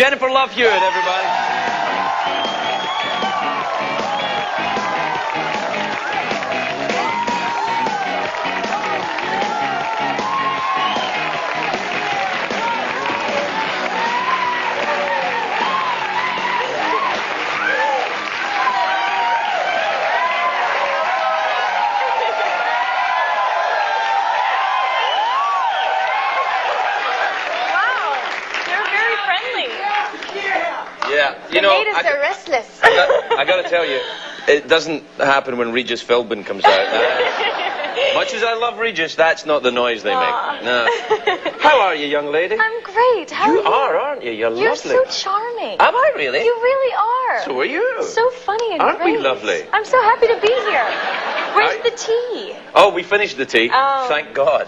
Jennifer Love Hewitt, everybody. Yeah, you know, the natives are restless. I got to tell you, it doesn't happen when Regis Philbin comes out. Much as I love Regis, that's not the noise they make. No. How are you, young lady? I'm great. How You are you? aren't you? You're You're lovely. so charming. Am I really? You really are. So are you. So funny and Aren't great. we lovely? I'm so happy to be here. Where's the tea? Oh, we finished the tea. Oh. Thank God.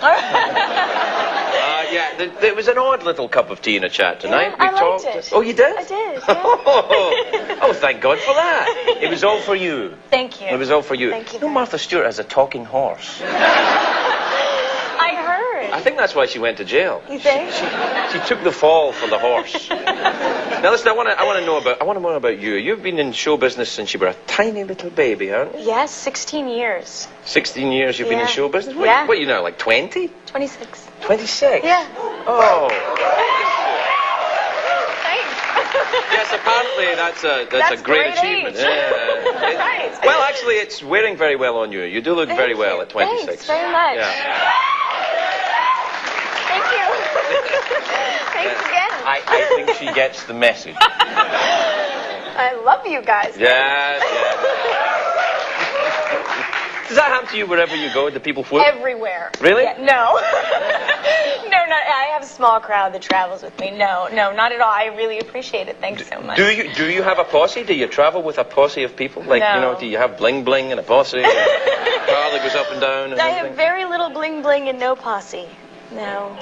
Yeah, there was an odd little cup of tea in a chat tonight. Yeah, I liked it. Oh, you did? I did. Yeah. Oh, thank God for that. It was all for you. Thank you. It was all for you. Thank you. No, Martha Stewart has a talking horse. I heard. I think that's why she went to jail. You think? She took the fall for the horse. Now listen, I want to know about you. You've been in show business since you were a tiny little baby, haven't you? Yes, 16 years. 16 years you've been in Yeah. show business? Yeah. What are you now, like 20? 26. 26? Yeah. Oh. Thanks. Yes, apparently that's a great achievement. age. Yeah. Right. Well, actually, it's wearing very well on you. You do look very Thank well you. at 26. Thanks very much. Yeah. Thank you. Thanks again. I think she gets the message. I love you guys. Yes, yes. Does that happen to you wherever you go? Do people whoop? Everywhere. Really? Yeah, no. No, not. I have a small crowd that travels with me. No, not at all. I really appreciate it. Thanks so much. Do you have a posse? Do you travel with a posse of people? Like, No. you know, do you have bling bling and a posse? And a car that goes up and down and I have everything? very little bling bling and no posse. No.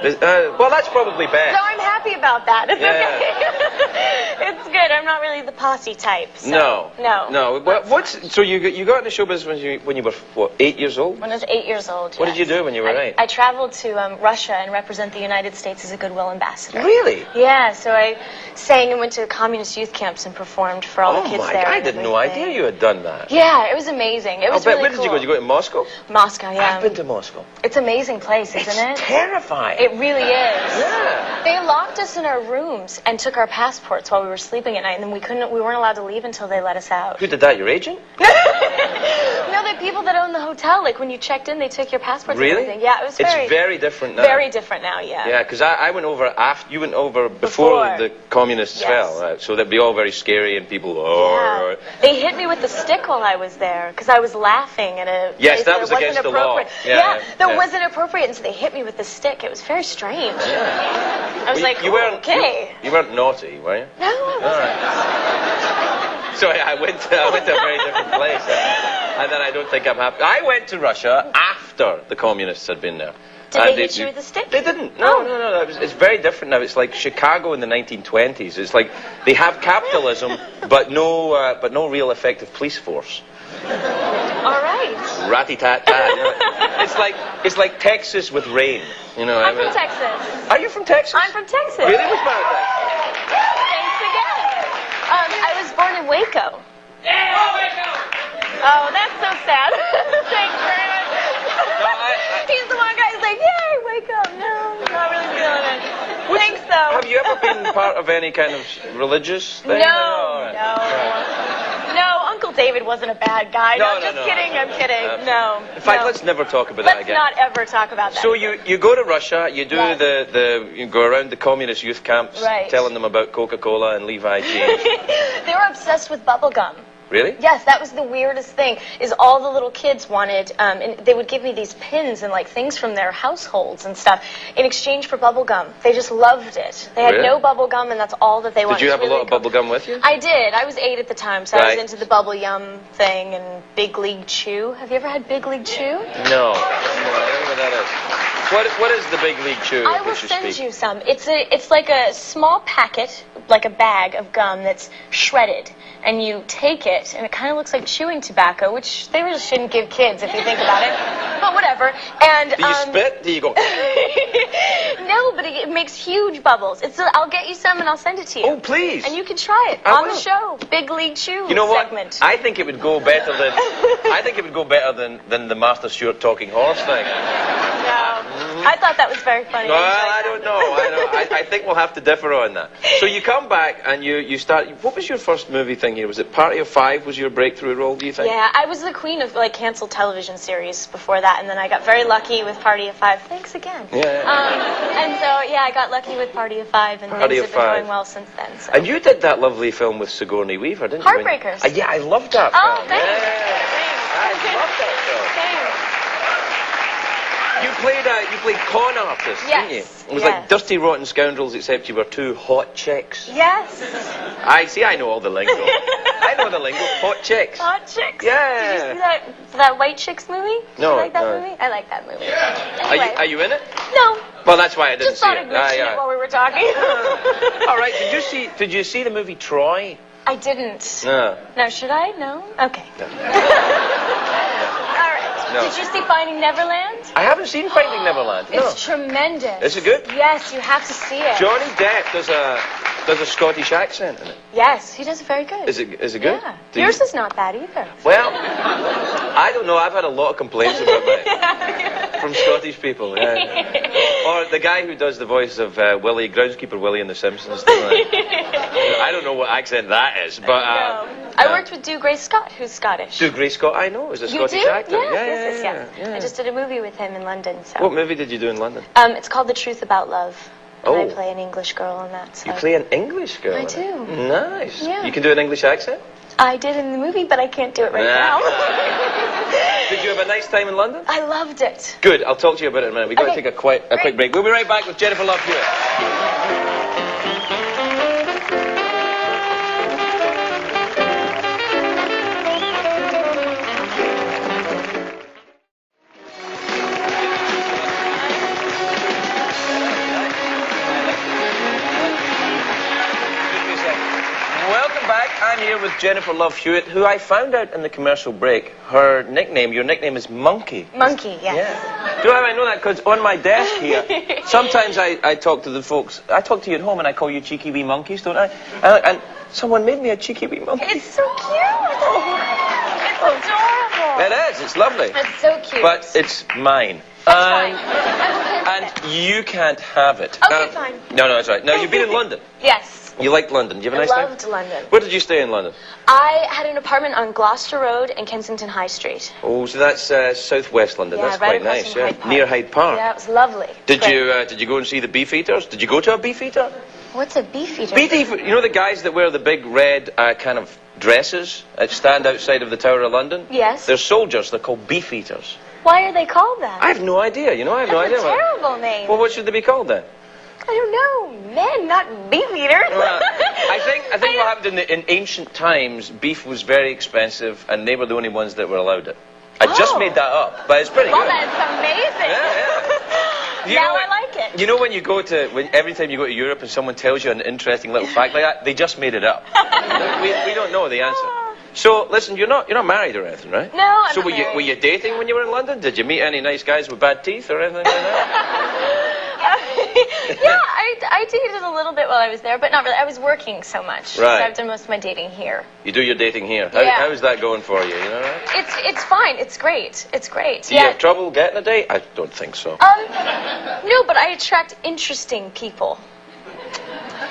Well, that's probably bad. No, I'm happy about that. It's Yeah. okay. It's good. I'm not really the posse type. So. No. Well, so you got into show business when you were what, 8 years old? When I was 8 years old. What did you do when you were 8? I traveled to Russia and represent the United States as a goodwill ambassador. Really? Yeah. So I sang and went to communist youth camps and performed for all the kids there. I and had no everything. idea you had done that. Yeah, it was amazing. It was really Where cool. did you go? Did you go to Moscow? Moscow, yeah. I've been to Moscow. It's an amazing place, isn't it? It's terrifying. It really is. Yeah. They locked us in our rooms and took our passports while we were sleeping at night, and then we weren't allowed to leave until they let us out. Who did that? Your agent? No, the people that own the hotel, like when you checked in, they took your passports Really? and everything. Yeah, it was It's very different now. very different now, yeah. Yeah, because I went over after you went over before the communists Yes. fell, right? So that'd be all very scary and people. Yeah. They hit me with the stick while I was there because I was laughing at a Yes, place that was wasn't against the law. appropriate. Yeah, that yeah. wasn't appropriate, and so they hit me with the stick. It was very strange. Yeah. I was like, you weren't okay. You weren't naughty, were you? No, I wasn't. All right. So I went to a very different place, and then I don't think I'm happy. I went to Russia after the communists had been there. Did And they hit you with a stick? They didn't. No, Oh. no. It's very different now. It's like Chicago in the 1920s. It's like they have capitalism, but no real effective police force. All right. Ratty-tat-tat. You know? It's like Texas with rain. You know. I'm from Texas. Are you from Texas? I'm from Texas. Really? Which part of Texas? Thanks again. I was born in Waco. Oh, that's so sad. Thanks very much. He's the one guy who's like, yay, wake up. No, not really feeling it. Thanks, though. Have you ever been part of any kind of religious thing? No. No, Uncle David wasn't a bad guy. No, just kidding. I'm kidding. No. In fact, let's never talk about that Let's again. not ever talk about that. So again. you go to Russia, you do Yes. you go around the communist youth camps, Right. telling them about Coca-Cola and Levi jeans. They were obsessed with bubble gum. Really? Yes, that was the weirdest thing, is all the little kids wanted, and they would give me these pins and like things from their households and stuff in exchange for bubble gum. They just loved it. They had Really? no bubble gum, and that's all that they wanted. Did you It have was a lot really of bubble gum with you? I did. I was 8 at the time, so I Right. was into the bubble yum thing and Big League Chew. Have you ever had Big League Chew? No. I don't know what that is. What is the Big League Chew? I will send you some. It's like a small packet, like a bag of gum that's shredded, and you take it, and it kind of looks like chewing tobacco, which they really shouldn't give kids if you think about it. But whatever. And do you spit? Do you go? No, but it makes huge bubbles. I'll get you some and I'll send it to you. Oh, please. And you can try it on the show. Big League Chew. You know what? Segment. I think it would go better than the Martha Stewart talking horse thing. No, I thought that was very funny. Well, I don't know. I think we'll have to differ on that. So you come back and you start. What was your first movie thing here? Was it Party of Five? Was your breakthrough role? Do you think? Yeah, I was the queen of like canceled television series before that, and then I got very lucky with Party of Five. Thanks again. Yeah. And so yeah, I got lucky with Party of Five, and things have been going well since then. So. And you did that lovely film with Sigourney Weaver, didn't you? Heartbreakers. Yeah, I loved that Oh, film. thanks. Yeah. I loved that film. Thanks. You played con artist, didn't you? It was like Dirty Rotten Scoundrels, except you were two hot chicks. Yes. I know all the lingo. I know the lingo. Hot chicks. Hot chicks. Yeah. Did you see that White Chicks movie? Did No. you like that movie? I like that movie. Anyway. Are you in it? No. Well, that's why I didn't Just see thought it. I'd mention it while we were talking. All right. Did you see the movie Troy? I didn't. No. No, should I? No? Okay. No. All right. No. Did you see Finding Neverland? I haven't seen Finding Neverland. No. It's tremendous. Is it good? Yes, you have to see it. Johnny Depp does a Scottish accent in it. Yes, he does very good. Is it good? Yeah. Yours is not bad either. Well, I don't know. I've had a lot of complaints about mine from Scottish people. Yeah. Or the guy who does the voice of Willie, groundskeeper Willie in The Simpsons. I don't know what accent that is, but no. I worked with Doug Gray Scott, who's Scottish. Doug Gray Scott, I know, is a Scottish do? actor. Yes, Yeah. I just did a movie with him in London. So. What movie did you do in London? It's called The Truth About Love. And I Oh. play an English girl in that. So. You play an English girl? I in it? do. Nice. Yeah. You can do an English accent? I did in the movie, but I can't do it right now. Did you have a nice time in London? I loved it. Good. I'll talk to you about it in a minute. We've got to take a quick break. We'll be right back with Jennifer Love Hewitt. I'm here with Jennifer Love Hewitt, who I found out in the commercial break, your nickname is Monkey. Monkey, yes. Yeah. Do I know that? Because on my desk here, sometimes I talk to the folks, I talk to you at home and I call you cheeky wee monkeys, don't I? And someone made me a cheeky wee monkey. It's so cute. It's adorable. It is, it's lovely. It's so cute. But it's mine. That's fine. And you can't have it. Okay, fine. No, that's right. Now, you've been in London. Yes. You liked London. Did you have a nice time? I loved London. Where did you stay in London? I had an apartment on Gloucester Road and Kensington High Street. Oh, so that's southwest London. Yeah, that's right quite nice. Hyde Park. Near Hyde Park. Yeah, it was lovely. Did you go and see the Beefeaters? Did you go to a Beefeater? What's a Beefeater? Beefeater, you know the guys that wear the big red kind of dresses that stand outside of the Tower of London? Yes. They're soldiers. They're called Beefeaters. Why are they called that? I have no idea. I have no idea. That's a terrible name. Well, what should they be called then? I don't know. Men, not Beefeater. I think what happened in ancient times, beef was very expensive, and they were the only ones that were allowed it. I just made that up, but it's pretty good. That's amazing. Yeah. Now I like it. You know when every time you go to Europe and someone tells you an interesting little fact like that, they just made it up. we don't know the answer. So listen, you're not married or anything, right? No, I'm so not married. were you dating when you were in London? Did you meet any nice guys with bad teeth or anything like that? Yeah, I dated a little bit while I was there, but not really. I was working so much. Right. So I've done most of my dating here. You do your dating here. Yeah. How's that going for you? You know, right? It's fine. It's great. It's great. Do you have trouble getting a date? I don't think so. No, but I attract interesting people.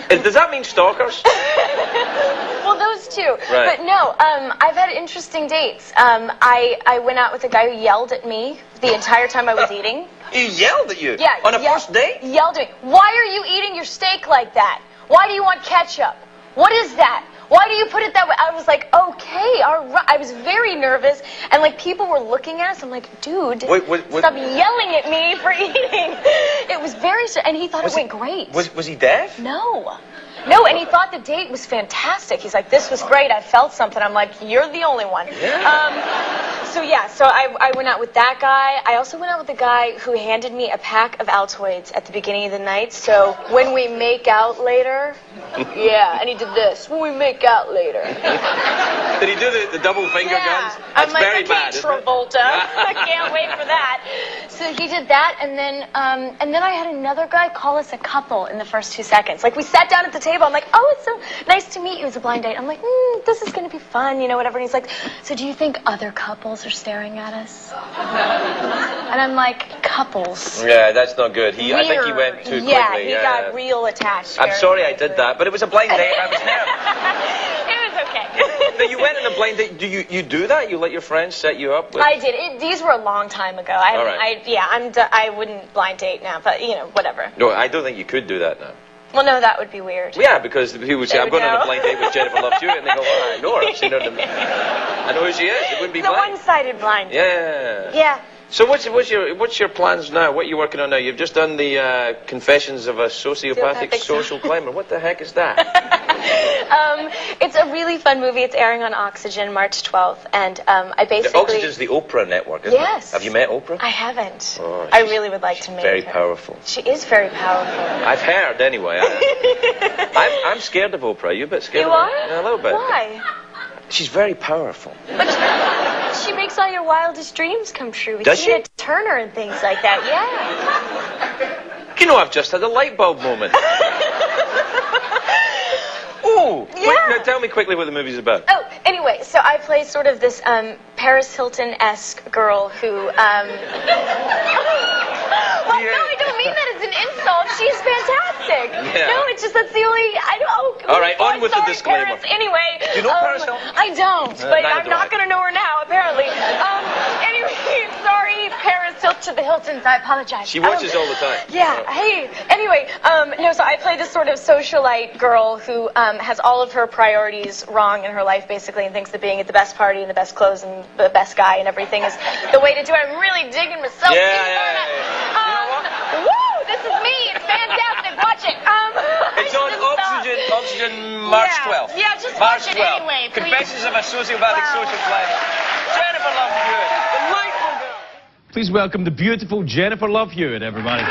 Does that mean stalkers? Well, those two. Right. But no, I've had interesting dates. I went out with a guy who yelled at me the entire time I was eating. He yelled at you? Yeah. On a first date? Yelled at me. Why are you eating your steak like that? Why do you want ketchup? What is that? Why do you put it that way? I was like, okay, all right. I was very nervous, and like people were looking at us. I'm like, dude, stop yelling at me for eating. It was very, and he thought it went great. Was he deaf? No. No, and he thought the date was fantastic. He's like, this was great. I felt something. I'm like, you're the only one. Yeah. So I went out with that guy. I also went out with the guy who handed me a pack of Altoids at the beginning of the night. So when we make out later, yeah, and he did this. When we make out later. Did he do the double finger guns? That's I'm like, very okay, bad, Travolta. I can't wait for that. So he did that, and then I had another guy call us a couple in the first 2 seconds. Like, we sat down at the table. I'm like, oh, it's so nice to meet you. It was a blind date. I'm like, this is going to be fun, you know, whatever. And he's like, so do you think other couples are staring at us? And I'm like, couples? Yeah, that's not good. I think he went too quickly. Yeah, he got real attached. I'm sorry I did that, but it was a blind date. I was nervous. It was okay. Now, you went on a blind date. Do you do that? You let your friends set you up with... I did. These were a long time ago. I wouldn't blind date now, but, you know, whatever. No, I don't think you could do that now. Well, no, that would be weird. Yeah, because people would say, I'm going on a blind date with Jennifer Love Hewitt, and they go, oh, I know her. I've seen her. I know who she is. It wouldn't be blind. It's a one-sided blind date. Yeah. Yeah. So what's your plans now? What are you working on now? You've just done the Confessions of a Sociopathic Social Climber. What the heck is that? It's a really fun movie. It's airing on Oxygen March 12th, and I basically... Oxygen's the Oprah network, isn't it? Yes. Have you met Oprah? I haven't. Oh, I really would like to meet her. Very powerful. She is very powerful. I've heard, anyway. I'm scared of Oprah. Are you a bit scared You of her? are? Yeah, a little bit. Why? She's very powerful. But she makes all your wildest dreams come true. Does she? Tina Turner and things like that, yeah. You know, I've just had a light bulb moment. Oh, Yeah. wait, now tell me quickly what the movie's about. Oh, anyway, so I play sort of this Paris Hilton-esque girl who... Well, Yeah. no, I don't mean that as an insult. She's fantastic. Yeah. No, it's just that's the only... All right, on with the disclaimer. Paris. Anyway. Do you know Paris Hilton? I don't, but neither I'm do not I. going to know her now, apparently. Anyway, sorry, Paris to the Hiltons. I apologize. She watches all the time. Yeah. Hey. Anyway, no. So I play this sort of socialite girl who has all of her priorities wrong in her life, basically, and thinks that being at the best party and the best clothes and the best guy and everything is the way to do it. I'm really digging myself. Yeah. Woo! This is me. It's fantastic. Watch it. It's on Oxygen March 12th. Yeah, just March watch it 12th. anyway, please. Confessions of a Sociopathic Social Climber. Jennifer Love Hewitt. Delightful girl. Please welcome the beautiful Jennifer Love Hewitt, everybody.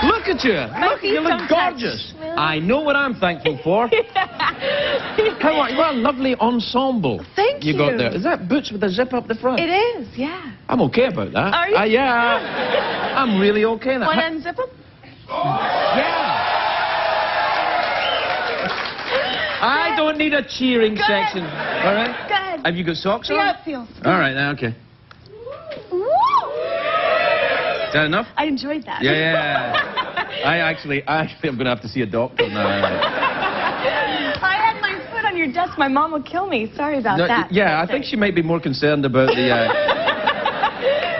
Look at you. Look, you look gorgeous. I know what I'm thankful for. Come on, what a lovely ensemble. Thank you got there. Is that boots with a zip up the front? It is, yeah. I'm okay about that. Are you? Yeah. I'm really okay. Want to unzip them? Yeah. I don't need a cheering section. All right? Good. Have you got socks on? Yeah, it feels good. All right, now, okay. Woo! Is that enough? I enjoyed that. Yeah. I actually am going to have to see a doctor now. I had my foot on your desk. My mom will kill me. Sorry about that. Yeah, I think she might be more concerned about the...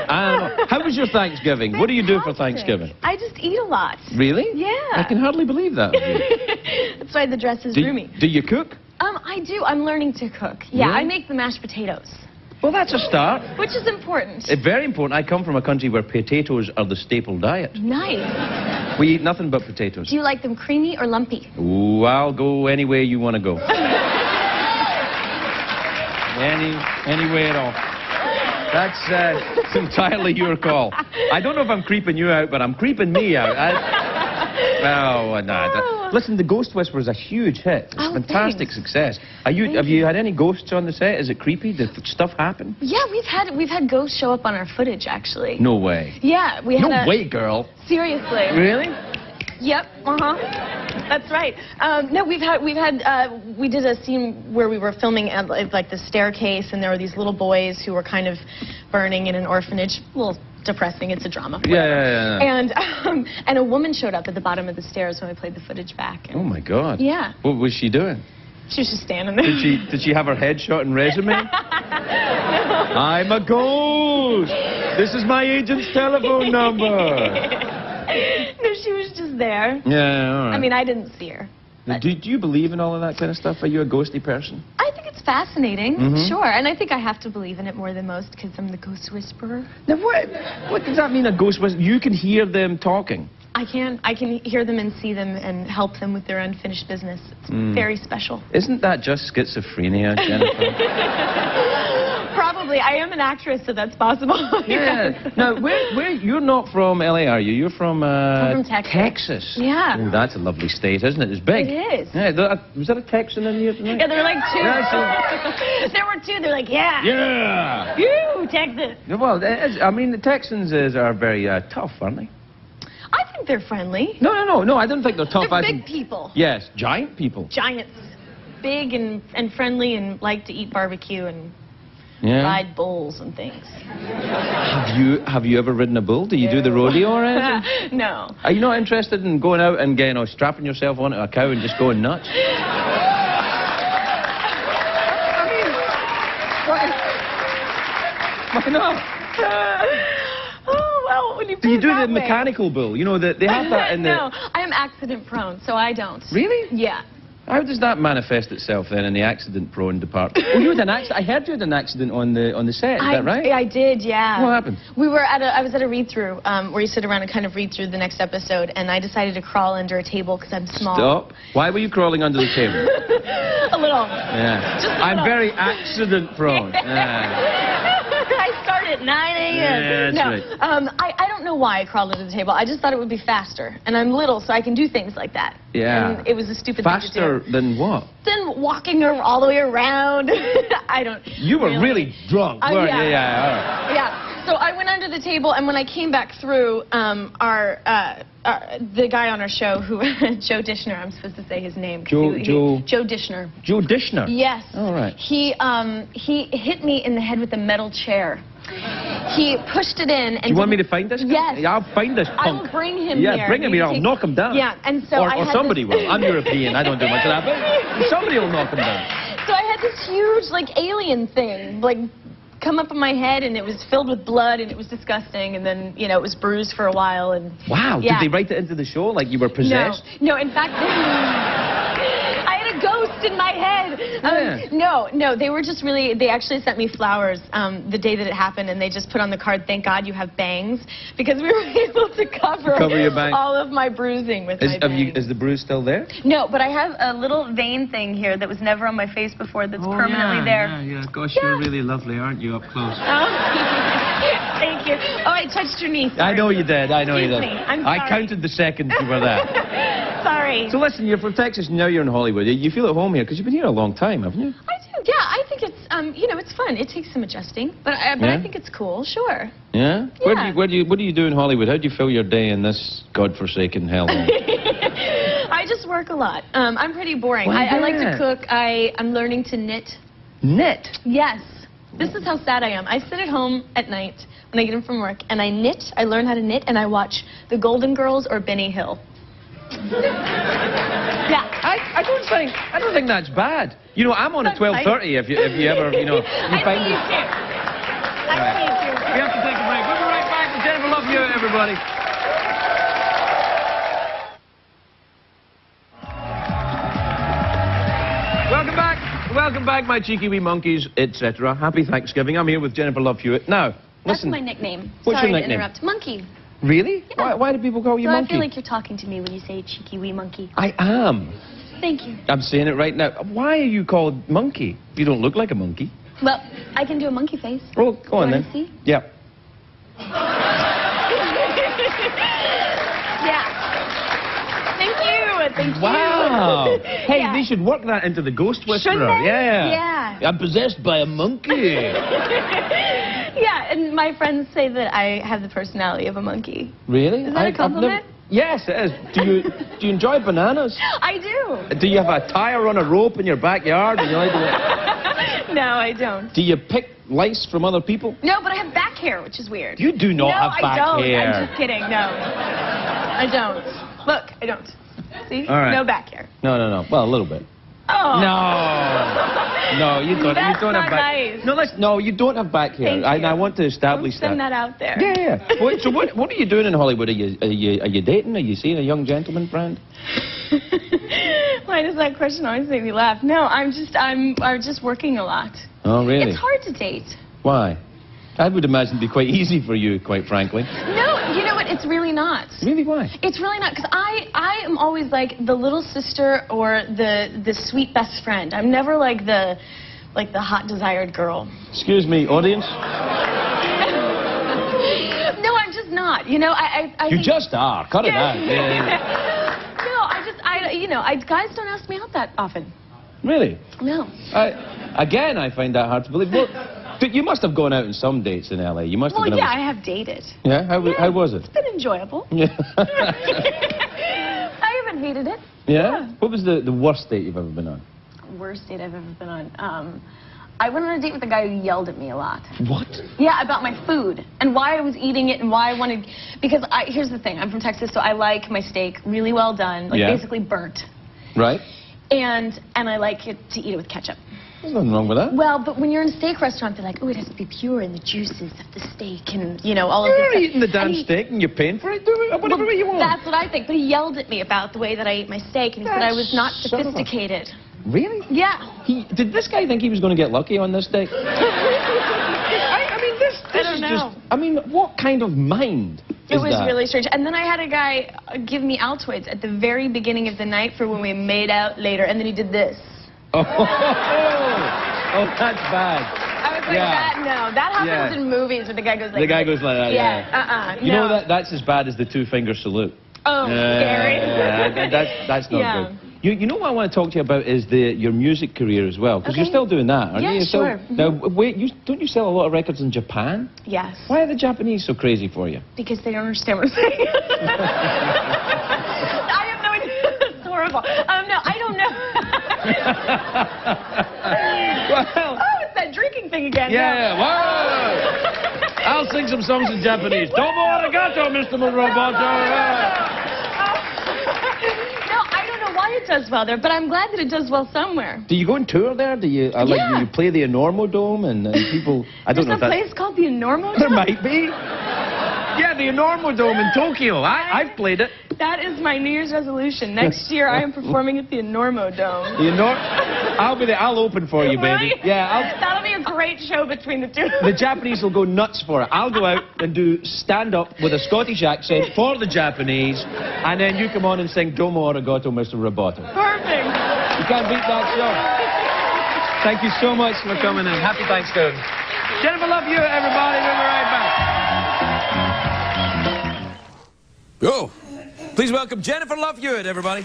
I don't know. How was your Thanksgiving? What do you do for Thanksgiving? I just eat a lot. Really? Yeah. I can hardly believe that. That's why the dress is roomy. Do you cook? I do. I'm learning to cook. Yeah, Really? I make the mashed potatoes, Well, that's a start. which is important. It's very important. I come from a country where potatoes are the staple diet. Nice. We eat nothing but potatoes. Do you like them creamy or lumpy? Ooh, I'll go any way you want to go. Any way at all. That's entirely your call. I don't know if I'm creeping you out, but I'm creeping me out. Listen, The Ghost Whisperer is a huge hit. It's Oh, fantastic thanks. success. Have you had any ghosts on the set? Is it creepy? Did stuff happen? Yeah, we've had ghosts show up on our footage, actually. No way. Yeah, we had No way, girl. Seriously. Really? Yep. That's right. No, we did a scene where we were filming at like the staircase, and there were these little boys who were kind of burning in an orphanage. A little depressing. It's a drama. Yeah. And a woman showed up at the bottom of the stairs when we played the footage back. And Oh my God. Yeah. What was she doing? she was just standing there. Did she have her headshot and resume? I'm a ghost. This is my agent's telephone number. No, she was just there. Yeah, all right. I mean, I didn't see her. Do you believe in all of that kind of stuff? Are you a ghosty person? I think it's fascinating, sure. And I think I have to believe in it more than most because I'm the ghost whisperer. Now, what does that mean, a ghost whisperer? You can hear them talking? I can hear them and see them and help them with their unfinished business. It's very special. Isn't that just schizophrenia, Jennifer? Probably. I am an actress, so that's possible. Yeah. Now, where you're not from LA, are you? You're from I'm from Texas. Texas. Yeah. Oh, that's a lovely state, isn't it? It's big. It is. Yeah. Was that a Texan in here tonight? Yeah, there were like two. Yeah, There were two. They're like, yeah. Yeah. You, Texas. Well, I mean, the Texans are very tough, aren't they? I think they're friendly. No. I don't think they're tough. They're big people. Yes, giant people. Giants. Big and friendly and like to eat barbecue and ride bulls and things. Have you ever ridden a bull? Do you do the rodeo or anything? No. Are you not interested in going out and strapping yourself onto a cow and just going nuts? Why not? Well, when you Do you do the that way. mechanical bull? You know, they have that in the... No, I am accident prone, so I don't. Really? Yeah. How does that manifest itself then in the accident-prone department? Oh, you had an accident. I heard you had an accident on the set. Is that right? I did, yeah. What happened? I was at a read-through where you sit around and kind of read through the next episode, and I decided to crawl under a table because I'm small. Stop. Why were you crawling under the table? A little. Yeah. Just a I'm little. very accident-prone. Yeah. I start at 9 a.m. Yeah, that's right. I don't know why I crawled under the table. I just thought it would be faster. And I'm little, so I can do things like that. Yeah. And it was a stupid thing to do. Faster than what? Than walking all the way around. I don't... You were really drunk, weren't you? Yeah, all right. Yeah. So I went under the table, and when I came back through, the guy on our show, Joe Dishner, I'm supposed to say his name. Joe Dishner. Joe Dishner? Yes. All right. He hit me in the head with a metal chair. He pushed it in and... Do you want me to find this guy? Yes. Yeah, I'll find this punk. I will bring him here. here. Bring him here. I'll knock him down. Yeah, and so or somebody will. I'm European. I don't do much of that, but somebody will knock him down. So I had this huge, like, alien thing, like, come up on my head, and it was filled with blood, and it was disgusting, and then, you know, it was bruised for a while, and... Wow. Yeah. Did they write it into the show, like you were possessed? No, in fact... I had a ghost in my head. No, they were just really, they actually sent me flowers the day that it happened, and they just put on the card, "Thank God you have bangs," because we were able to cover your bangs. all of my bruising with my bangs. Is the bruise still there? No, but I have a little vein thing here that was never on my face before that's permanently there. Yeah. Gosh, you're really lovely, aren't you, up close? Thank you. Oh, I touched your knee. Sorry. I know you did. Excuse me. I'm sorry. I counted the seconds you were there. Sorry. So listen, you're from Texas, and now you're in Hollywood. You feel at home here, because you've been here a long time, haven't you? I do, yeah. I think it's, you know, it's fun. It takes some adjusting, but I think it's cool, sure. Yeah? Yeah. What do you do in Hollywood? How do you fill your day in this godforsaken hellhole? I just work a lot. I'm pretty boring. Well, I like to cook. I'm learning to knit. Knit? Yes. This is how sad I am. I sit at home at night when I get in from work, and I knit. I learn how to knit, and I watch The Golden Girls or Benny Hill. Yeah. I don't think that's bad. You know, I'm on at 12:30 if you ever, you know, you find me. I see you too. We have to take a break. We'll be right back with Jennifer Love You, everybody. Welcome back, my cheeky wee monkeys, etc. Happy Thanksgiving. I'm here with Jennifer Love Hewitt. Now, listen. That's my nickname. What's Sorry your nickname? to interrupt. Monkey. Really? Yeah. Why do people call you So Monkey? I feel like you're talking to me when you say cheeky wee monkey. I am. Thank you. I'm saying it right now. Why are you called Monkey? You don't look like a monkey. Well, I can do a monkey face. Oh, go on Wanna then. see? Yeah. Yeah. Thank you. Thank you. Wow. Hey, Yeah. they should work that into the Ghost Whisperer. Shouldn't they? Yeah. Yeah. I'm possessed by a monkey. Yeah, and my friends say that I have the personality of a monkey. Really? Is that a compliment? Yes, it is. Do you enjoy bananas? I do. Do you have a tire on a rope in your backyard? And you like to... No, I don't. Do you pick lice from other people? No, but I have back hair, which is weird. You do not have back No, I don't. hair. I'm just kidding. No. I don't. Look, I don't. See? All right. No back hair. No. Well, a little bit. Oh. No, you don't. That's you don't not have back. nice. No, listen. No, you don't have back hair. Thank you. I want to establish Don't send that out there. Yeah. Wait, so what are you doing in Hollywood? Are you dating? Are you seeing a young gentleman friend? Why does that question always make me laugh? No, I'm just working a lot. Oh, really? It's hard to date. Why? I would imagine it'd be quite easy for you, quite frankly. No, you know what? It's really not. Really, why? It's really not, because I am always like the little sister or the sweet best friend. I'm never like the hot desired girl. Excuse me, audience? No, I'm just not. You know, I You think- just are. Cut it out. No, guys don't ask me out that often. Really? No. Again, I find that hard to believe. Well, but you must have gone out on some dates in LA. You must have Well, been yeah, able I have dated. Yeah? How was it? It's been enjoyable. Yeah. I haven't hated it. Yeah? What was the worst date you've ever been on? Worst date I've ever been on. I went on a date with a guy who yelled at me a lot. What? Yeah, about my food and why I was eating it and why I wanted. Because here's the thing. I'm from Texas, so I like my steak really well done, like basically burnt. Right. And I like it to eat it with ketchup. There's nothing wrong with that. Well, but when you're in a steak restaurant, they're like, oh, it has to be pure in the juices of the steak and, you know, all of this You're stuff. eating the damn And he- steak and you're paying for it. Do it whatever Well, you want. That's what I think. But he yelled at me about the way that I ate my steak, and he said I was not Son of a- sophisticated. Really? Yeah. Did this guy think he was going to get lucky on this date? I mean, this don't is know. just... I mean, what kind of mind It is was that? really strange. And then I had a guy give me Altoids at the very beginning of the night for when we made out later, and then he did this. Oh, that's bad. I was like, that happens in movies where the guy goes like The guy this. goes like that, Yeah, You know, that's as bad as the two-finger salute. Oh, scary. That's not Yeah. good. You know what I want to talk to you about is your music career as well, because you're Okay. still doing that, aren't Yeah, you? You're still- sure. Now, wait, don't you sell a lot of records in Japan? Yes. Why are the Japanese so crazy for you? Because they don't understand what I'm saying. I have no idea. It's horrible. No, I don't know. Well, Oh, it's that drinking thing again. yeah, whoa! I'll sing some songs in Japanese. Domo arigato, Mr. Roboto. No, I don't know why it does well there, but I'm glad that it does well somewhere. Do you go on tour there? Do you like Yeah. you play the Enormo Dome and people? I don't know There's if a that's... place called the Enormo There Dome? might be. Yeah, the Enormo Dome in Tokyo. I've played it. That is my New Year's resolution. Next year, I am performing at the Enormo Dome. I'll be there. I'll open for you, baby. Right? Yeah, That'll be a great show between the two. the Japanese will go nuts for it. I'll go out and do stand-up with a Scottish accent for the Japanese, and then you come on and sing Domo Arigato, Mr. Roboto. Perfect. You can't beat that show. Thank you so much for coming in. Happy Thanksgiving. Jennifer Love You, everybody. We'll be right back. Oh, please welcome Jennifer Love Hewitt, everybody.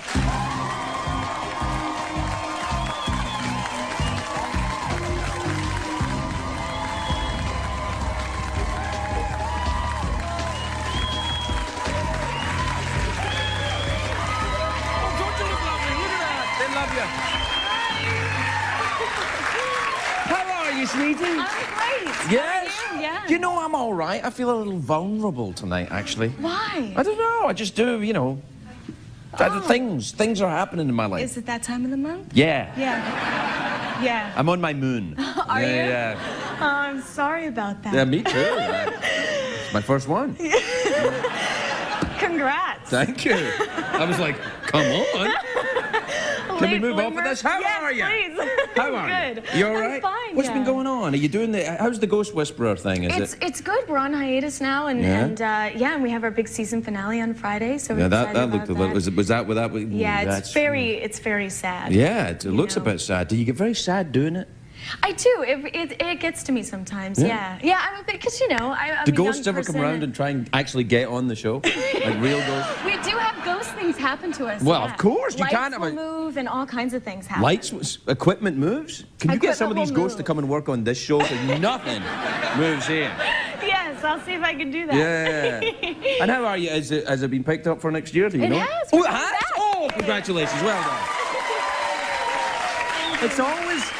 Oh, don't you look lovely? Look at that. They love you. How are you, sweetie? I'm great. Yes? How are you? Yeah. You know, I'm all right. I feel a little vulnerable tonight, actually. Why? I don't know. I just do, you know. Things are happening in my life. Is it that time of the month? Yeah. Yeah. Yeah. I'm on my moon. Are you? Yeah. Oh, I'm sorry about that. Yeah, me too. It's my first one. Congrats. Thank you. I was like, come on. Can we move on for this? How yes, are you? Please. How are Good. you? You all right? I'm fine. What's yeah. been going on? Are you doing how's the Ghost Whisperer thing? Is it? It's good. We're on hiatus now, and and we have our big season finale on Friday. So we're Yeah, excited that about looked a little. Was that without? Yeah, that's, it's very sad. Yeah, it looks a know. bit sad. Do you get very sad doing it? I do. It gets to me sometimes. Yeah. Yeah. I mean, because I'm Do a ghosts young ever come person around and try and actually get on the show? Like real ghosts? We do have ghost things happen to us. Well, yeah. of course, you Lights can't have will a- move and all kinds of things happen. Lights, equipment moves? Can you get some of Equipment these will ghosts to move. come and work on this show so nothing moves here? Yes, I'll see if I can do that. Yeah. And how are you? Has it been picked up for next year? Do you It know? has. Oh, We're it coming has? back. Oh, congratulations. Well done.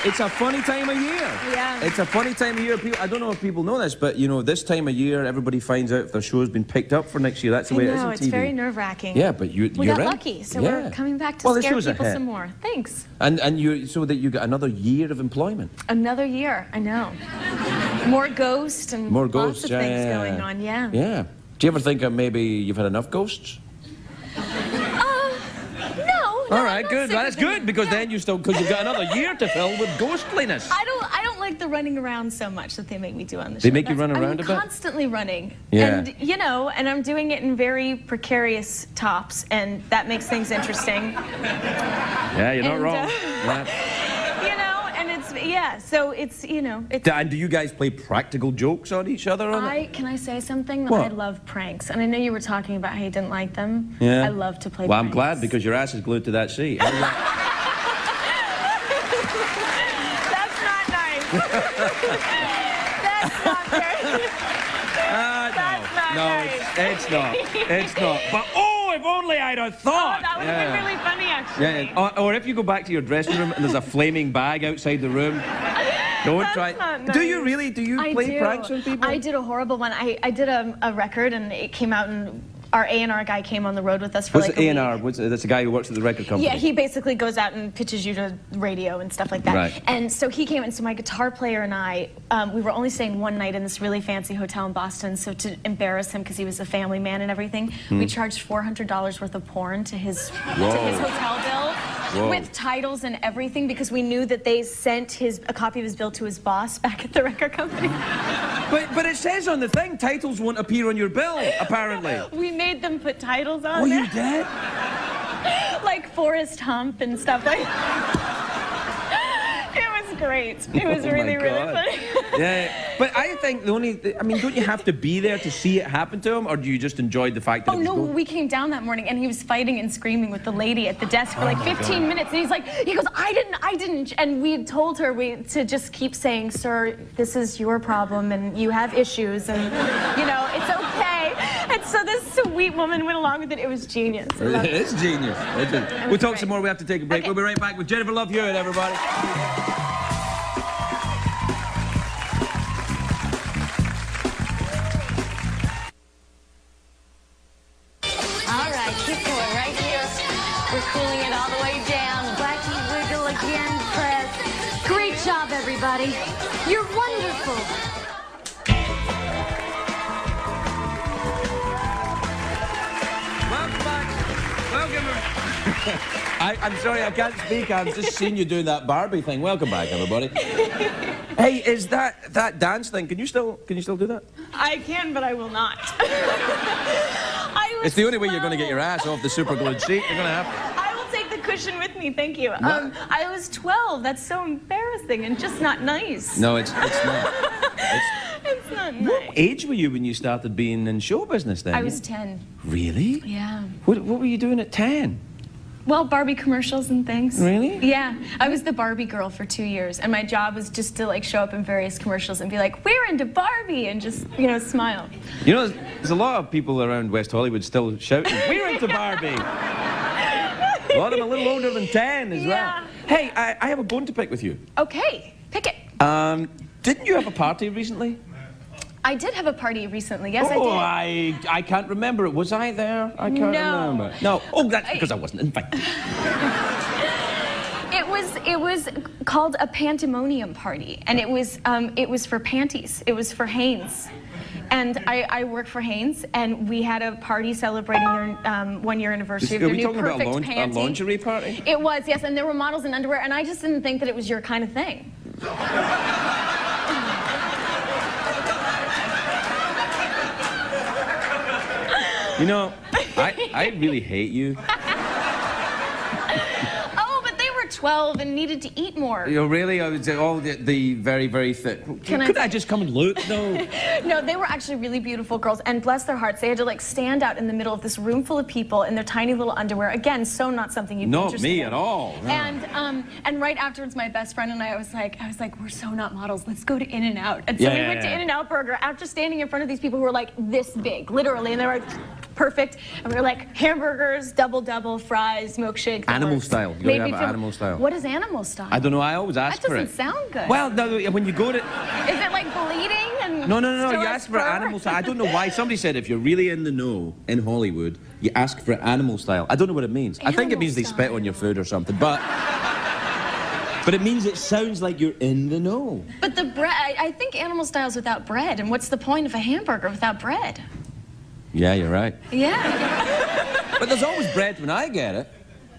It's a funny time of year. Yeah. It's a funny time of year. I don't know if people know this, but, you know, this time of year, everybody finds out if their show's been picked up for next year. That's the way it is I know, on it's TV. very nerve-wracking. Yeah, but you're We got in. lucky, so Yeah. we're coming back to Well, the scare show's a people hit. some more. Thanks. So that you get another year of employment. Another year, I know. More ghosts and More lots ghosts, of yeah, things yeah, going on, yeah. Yeah. Do you ever think that maybe you've had enough ghosts? All right, good. Well, that's good because then because you've got another year to fill with ghostliness. I don't like the running around so much that they make me do on the show. They make you run around a bit? Constantly running. Yeah. And, you know, and I'm doing it in very precarious tops, and that makes things interesting. Yeah, you're not wrong. Yeah. You know, and so it's, you know. And do you guys play practical jokes on each other? Can I say something? What? I love pranks, and I know you were talking about how you didn't like them. Yeah. I love to play Well, pranks. I'm glad because your ass is glued to that seat. That's not nice. That's not very... It's not. It's not. But if only I'd have thought. Oh, that would have been really funny, actually. Yeah. Or if you go back to your dressing room and there's a flaming bag outside the room. Don't try. Not nice. Do you really? Do you play pranks on people? I did a horrible one. I did a record, and it came out, and our A&R guy came on the road with us for What's like a A&R? week. That's a guy who works at the record company. Yeah, he basically goes out and pitches you to radio and stuff like that. Right. And so he came, and so my guitar player and I, we were only staying one night in this really fancy hotel in Boston, so to embarrass him, because he was a family man and everything, we charged $400 worth of porn to his hotel bill. Whoa. With titles and everything, because we knew that they sent a copy of his bill to his boss back at the record company. But it says on the thing, titles won't appear on your bill, apparently. We made them put titles on Oh, there. you did? Like Forrest Hump and stuff like It was great. It was really, really funny. Yeah, but I think don't you have to be there to see it happen to him, or do you just enjoy the fact that Oh, no, we came down that morning, and he was fighting and screaming with the lady at the desk for like 15 minutes, and he goes, I didn't, and we had told her to just keep saying, sir, this is your problem, and you have issues, and, you know, it's okay. And so this sweet woman went along with it. It was genius. It's genius. We'll talk some more. We have to take a break. Okay. We'll be right back with Jennifer Love Hewitt, everybody. All right, keep going right here. We're cooling it all the way down. Wacky wiggle again, press. Great job, everybody. You're wonderful. Welcome back. Welcome. I'm sorry, I can't speak. I've just seen you doing that Barbie thing. Welcome back, everybody. Hey, is that dance thing? Can you still do that? I can, but I will not. It's the only way you're going to get your ass off the super glued seat. You're going to have to. I will take the cushion with me, thank you. I was 12. That's so embarrassing and just not nice. No, it's not. It's not nice. What age were you when you started being in show business then? I was 10. Really? Yeah. What were you doing at 10? Well, Barbie commercials and things. Really? Yeah. I was the Barbie girl for 2 years, and my job was just to like show up in various commercials and be like, we're into Barbie, and just, you know, smile. You know, there's a lot of people around West Hollywood still shouting, we're into Barbie. A lot of them a little older than 10 as Yeah. well. Hey, I have a bone to pick with you. Okay, pick it. Didn't you have a party recently? I did have a party recently. Yes, Oh, I did. I can't remember it. Was I there? I can't No. remember. No. Oh, that's because I wasn't invited. It was called a pandemonium party, and it was for panties. It was for Hanes. And I work for Hanes, and we had a party celebrating their 1-year anniversary of their new talking perfect about a panty. lingerie party? It was, yes, and there were models in underwear, and I just didn't think that it was your kind of thing. You know, I really hate you. Oh, but they were 12 and needed to eat more. You know, really? I would say all the very, very thick. Could I just come and look? No. No, they were actually really beautiful girls, and bless their hearts, they had to like stand out in the middle of this room full of people in their tiny little underwear. Again, so not something you'd be Not interested me in. at all. No. And right afterwards, my best friend and I was like, we're so not models. Let's go to In-N-Out. And so Yeah, we yeah, went to yeah. In-N-Out Burger after standing in front of these people who were like this big, literally, and they were like perfect. And we were like hamburgers, double, fries, milkshakes. Animal style. You gotta have animal style. What is animal style? I don't know. I always ask That for it. doesn't sound good. Well, no, when you go to... Is it like bleeding and No. still You has ask for fur? animal style. I don't know why. Somebody said if you're really in the know in Hollywood, you ask for animal style. I don't know what it means. I think it Animal means they spit style. on your food or something. But it means it sounds like you're in the know. But the bread, I think animal style's without bread. And what's the point of a hamburger without bread? Yeah, you're right. Yeah. But there's always bread when I get it.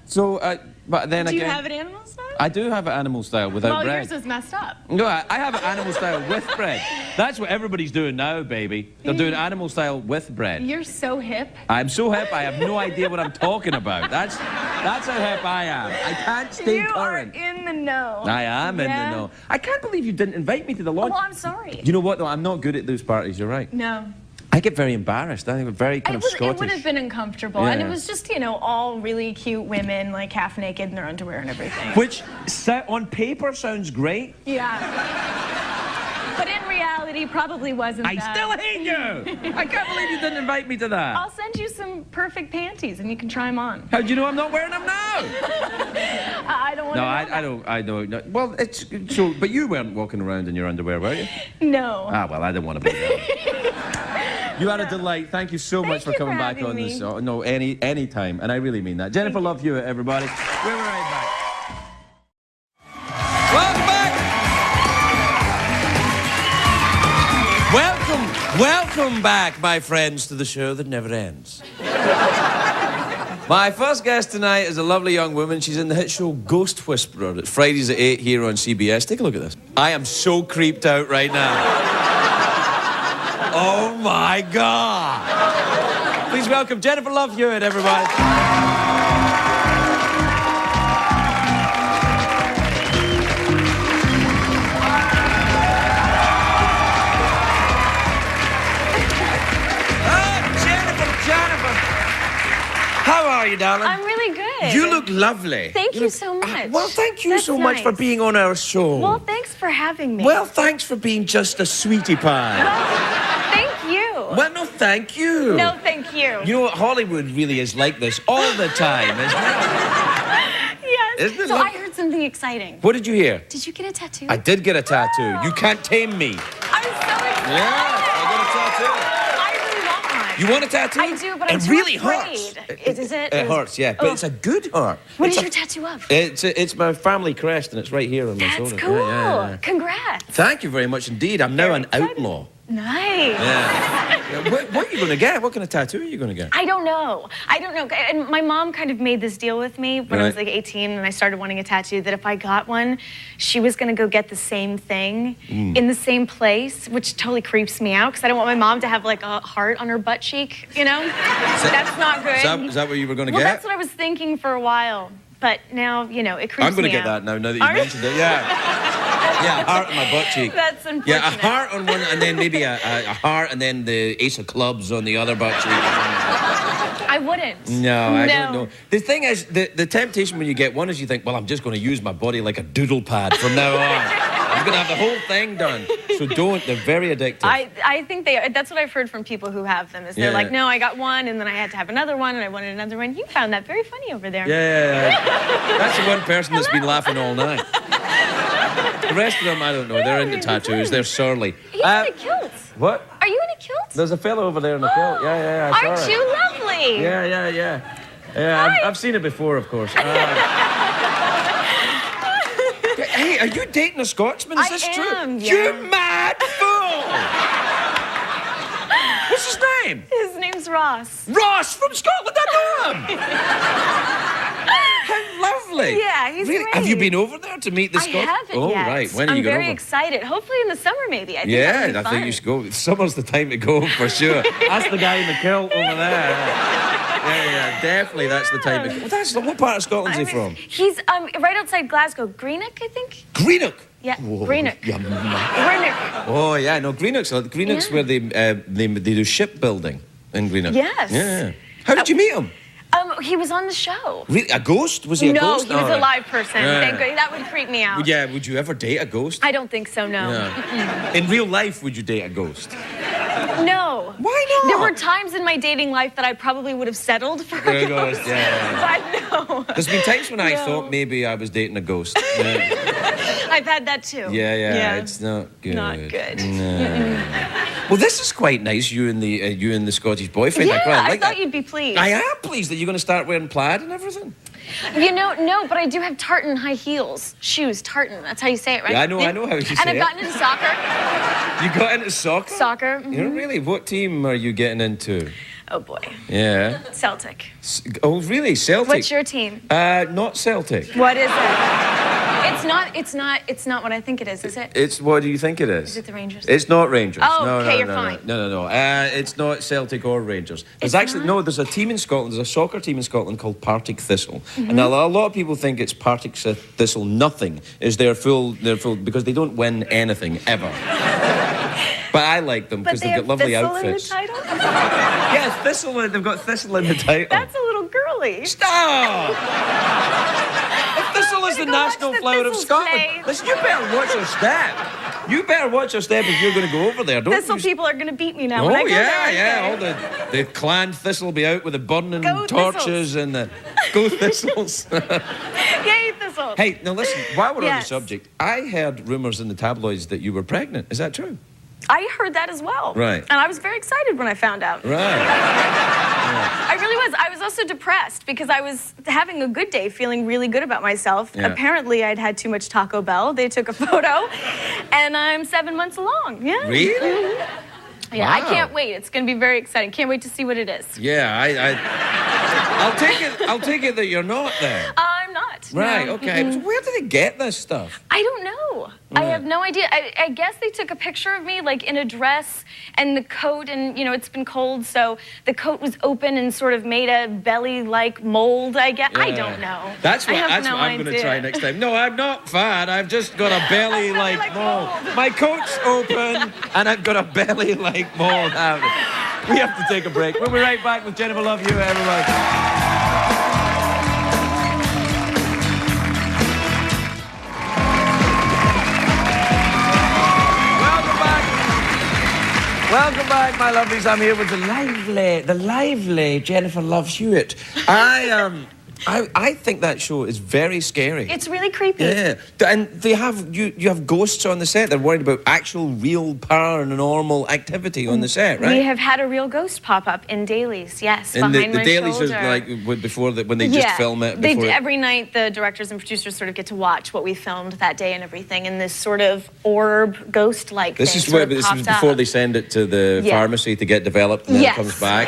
So, but then Do again... you have an animal style? I do have an animal style without Well, bread. yours is messed up. No, I have an animal style with bread. That's what everybody's doing now, baby. They're doing animal style with bread. You're so hip. I'm so hip, I have no idea what I'm talking about. That's how hip I am. I can't stay current. You are in the know. I am in Yeah. the know. I can't believe you didn't invite me to the launch. Well, I'm sorry. You know what, though? I'm not good at those parties, you're right. No. I get very embarrassed. I think we're very kind of Scottish. It would have been uncomfortable. Yeah. And it was just, you know, all really cute women, like half naked in their underwear and everything. Which, on paper, sounds great. Yeah. But in reality, probably wasn't I that. still hate you! I can't believe you didn't invite me to that. I'll send you some perfect panties and you can try them on. How do you know I'm not wearing them now? I don't want No, to I don't. No. Well, it's so. But you weren't walking around in your underwear, were you? No. Ah, well, I didn't want to be there. You are a delight. Thank you so much for you for coming back having on this. me. No, any time, and I really mean that. Jennifer Love Hewitt, everybody. We'll be right back. Welcome back. Welcome back, my friends, to the show that never ends. My first guest tonight is a lovely young woman. She's in the hit show Ghost Whisperer. It's Fridays at 8 here on CBS. Take a look at this. I am so creeped out right now. Oh, my God. Please welcome Jennifer Love Hewitt, everybody. Jennifer. How are you, darling? I'm really good. You look lovely. Thank you so much. Well, thank you That's so much for nice. being on our show. Well, thanks for having me. Well, thanks for being just a sweetie pie. Thank you. Well, no, thank you. No, thank you. You know what? Hollywood really is like this all the time, isn't it? Yes. Isn't it So look- I heard something exciting. What did you hear? Did you get a tattoo? I did get a tattoo. You can't tame me. I'm so excited. Yeah, I got a tattoo. I really want one. You want a tattoo? I do, but I'm it too really afraid. hurts. Is it? It hurts, yeah, but it's a good hurt. What It's is a- your tattoo of? It's my family crest, and it's right here on my That's shoulder. cool. Yeah, yeah. Congrats. Thank you very much indeed. I'm now Very an excited. outlaw. Nice. Yeah. What are you going to get? What kind of tattoo are you going to get? I don't know. And my mom kind of made this deal with me when I was Right. like 18 and I started wanting a tattoo that if I got one, she was going to go get the same thing in the same place, which totally creeps me out because I don't want my mom to have like a heart on her butt cheek, you know? That's not good. Is that what you were going to Well, get? that's what I was thinking for a while. But now, you know, it creeps me out. I'm going to get that now that you Are you? mentioned it. Yeah. Yeah, a heart on my butt cheek. That's unfortunate. Yeah, a heart on one, and then maybe a heart, and then the ace of clubs on the other butt cheek. I wouldn't. No, I don't know. The thing is, the temptation when you get one is you think, well, I'm just going to use my body like a doodle pad from now on. I'm going to have the whole thing done. So don't. They're very addictive. I think they are. That's what I've heard from people who have them. Is they're Yeah. like, no, I got one, and then I had to have another one, and I wanted another one. You found that very funny over there. Yeah. That's the one person that's been laughing all night. The rest of them, I don't know. They're into tattoos. They're surly. He's in a kilt. What? Are you in a kilt? There's a fellow over there in the kilt. Yeah. I saw Aren't it. you lovely? Yeah. Hi. I've seen it before, of course. Hey, are you dating a Scotsman? Is this true? am, yeah. You mad fool! What's his name? His name's Ross. Ross from Scotland. I know him. How lovely. Yeah, he's really? great. Have you been over there to meet the I Scots? haven't Oh, yet. right. When are you I'm going very over? excited. Hopefully in the summer, maybe. I think Yeah, that'd be I fun. think you should go. Summer's the time to go for sure. Ask the guy in the kilt over there. Yeah, definitely that's the time to go. Well, that's, what part of Scotland's he from? He's right outside Glasgow. Greenock, I think. Greenock. Yeah, Whoa, Greenock. yeah, Greenock. Oh, yeah, no, Greenock's Yeah. where they do shipbuilding in Greenock. Yes. Yeah. How did you meet him? He was on the show. Really? A ghost? Was he a No, ghost? he was Oh, a right. live person. Yeah. Thank God. That would freak me out. Yeah, would you ever date a ghost? I don't think so, no. Yeah. In real life, would you date a ghost? No. Why not? There were times in my dating life that I probably would have settled for For a a ghost, ghost. yeah. But no. There's been times when I No. thought maybe I was dating a ghost. Yeah, I've had that too. yeah, it's not good. Not good. No. Well, this is quite nice, you and the Scottish boyfriend. Yeah, quite I like thought that. you'd be pleased. I am pleased that you're going to start wearing plaid and everything. You know, no, but I do have tartan high heels. Shoes, tartan. That's how you say it, right? Yeah, I know how you say And I've it. gotten into soccer. You got into soccer? Soccer. You know, really? What team are you getting into? Oh boy. Yeah. Celtic. Oh, really? Celtic? What's your team? Not Celtic. What is it? It's not what I think it is it? It's, what do you think it is? Is it the Rangers? It's not Rangers. Oh, no, okay, no, you're no, fine. No. It's not Celtic or Rangers. There's It's actually, not? no, there's a team in Scotland, there's a soccer team in Scotland called Partick Thistle. And a lot of people think it's Partick Thistle nothing is their full, because they don't win anything, ever. But I like them because they've got lovely outfits. Thistle in the title? Yes, Thistle, they've got Thistle in the title. That's a little girly. Stop! If Thistle is the go watch national the flower of Thistles Scotland, play. listen, you better watch your step. You better watch your step if you're going to go over there. Don't Thistle you... people are going to beat me now Oh, when I go yeah, there. yeah. All the clan Thistle will be out with the burning Go torches and the go Thistles. Yay, Thistle. Hey, now listen, while we're on the Yes. subject, I heard rumours in the tabloids that you were pregnant. Is that true? I heard that as well. Right. And I was very excited when I found out. Right. I really was. I was also depressed because I was having a good day, feeling really good about myself. Yeah. Apparently, I'd had too much Taco Bell. They took a photo, and I'm 7 months along. Yeah. Really? Yeah, I Wow. can't wait. It's going to be very exciting. Can't wait to see what it is. Yeah, I'll take it that you're not then. I'm not. Right, no. okay. So where do they get this stuff? I don't know. I have no idea. I guess they took a picture of me, like in a dress and the coat, and you know it's been cold, so the coat was open and sort of made a belly-like mold. I guess I Yeah. don't know. That's what, I have that's no what I'm going to idea. try next time. No, I'm not fat. I've just got a belly-like like mold. mold. My coat's open, and I've got a belly-like mold. We have to take a break. We'll be right back with Jennifer Love You, everyone. Welcome back, my lovelies. I'm here with the lively Jennifer Love Hewitt. I think that show is very scary. It's really creepy. Yeah, and they have you have ghosts on the set. They're worried about actual, real paranormal activity on the set, right? We have had a real ghost pop up in dailies. Yes, and behind the my dailies shoulder. are like before when they just film it. They Before every night the directors and producers sort of get to watch what we filmed that day and everything, and this sort of orb ghost-like This thing is sort where of this is pops before up. they send it to the Yeah. pharmacy to get developed, and then Yes. it comes back.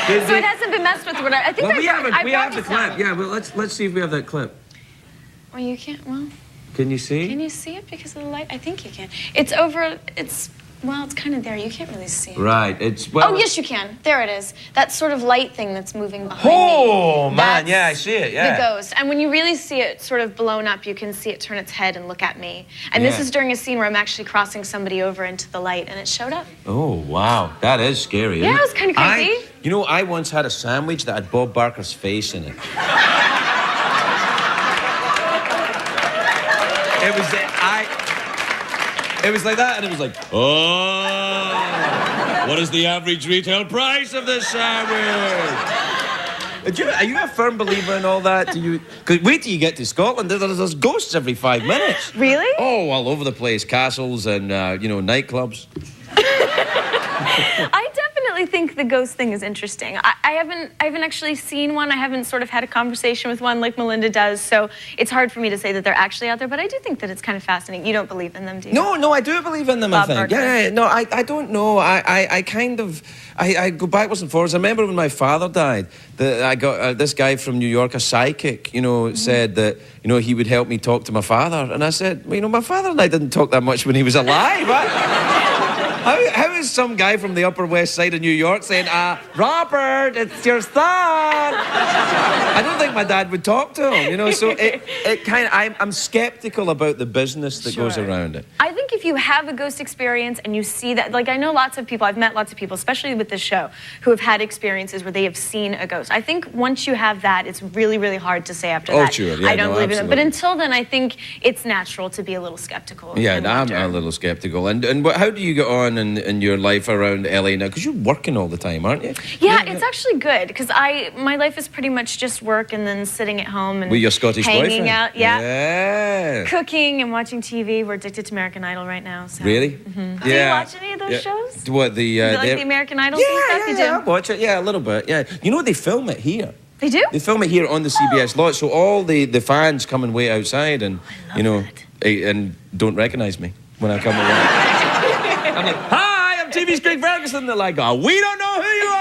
So it hasn't been messed with. I think Well, we I have brought the you clip. some. Yeah, well, let's see if we have that clip. Well, you can't. Well, Can you see? can you see it because of the light? I think you can. It's over. Well, it's kind of there. You can't really see it. Right. It's well. Oh, yes, you can. There it is. That sort of light thing that's moving behind me. Oh man, That's yeah, I see it. Yeah. The ghost. And when you really see it sort of blown up, you can see it turn its head and look at me. And this Yeah. is during a scene where I'm actually crossing somebody over into the light, and it showed up. Oh wow, that is scary. Yeah, it was kinda crazy. You know, I once had a sandwich that had Bob Barker's face in it. It was like that, and it was like, oh, what is the average retail price of this sandwich? Are you a firm believer in all that? Because wait till you get to Scotland, there's ghosts every 5 minutes. Really? Oh, all over the place, castles and nightclubs. I definitely think the ghost thing is interesting. I haven't actually seen one. I haven't sort of had a conversation with one like Melinda does, so it's hard for me to say that they're actually out there, but I do think that it's kind of fascinating. You don't believe in them, do you? No, I do believe in them, Bob I think. Barker. Yeah, no, I don't know. I go backwards and forwards. I remember when my father died, I got this guy from New York, a psychic, said that, he would help me talk to my father. And I said, my father and I didn't talk that much when he was alive. How is some guy from the Upper West Side of New York saying, Robert, it's your son? I don't think my dad would talk to him, so I'm skeptical about the business that goes around it. I think if you have a ghost experience and you see that, like I know lots of people, I've met lots of people, especially with this show, who have had experiences where they have seen a ghost. I think once you have that, it's really, really hard to say after that. Sure. Yeah, I don't believe in them. But absolutely. until then, I think it's natural to be a little skeptical. Yeah, and I'm wonder. a little skeptical. And how do you get on in your life around LA now? Because you're working all the time, aren't you? Yeah, it's actually good because my life is pretty much just work and then sitting at home and With your Scottish hanging boyfriend? out. Yeah. Yeah. Cooking and watching TV. We're addicted to American Idol right now. So. Really? Do you watch any of those shows? What, the American Idol and stuff? You do? I watch it. Yeah, a little bit. Yeah. They film it here. They do? They film it here on the CBS lot, so all the fans come and wait outside and, and don't recognize me when I come around. I'm like, hi, I'm TV's Craig Ferguson. They're like, oh, we don't know who you are.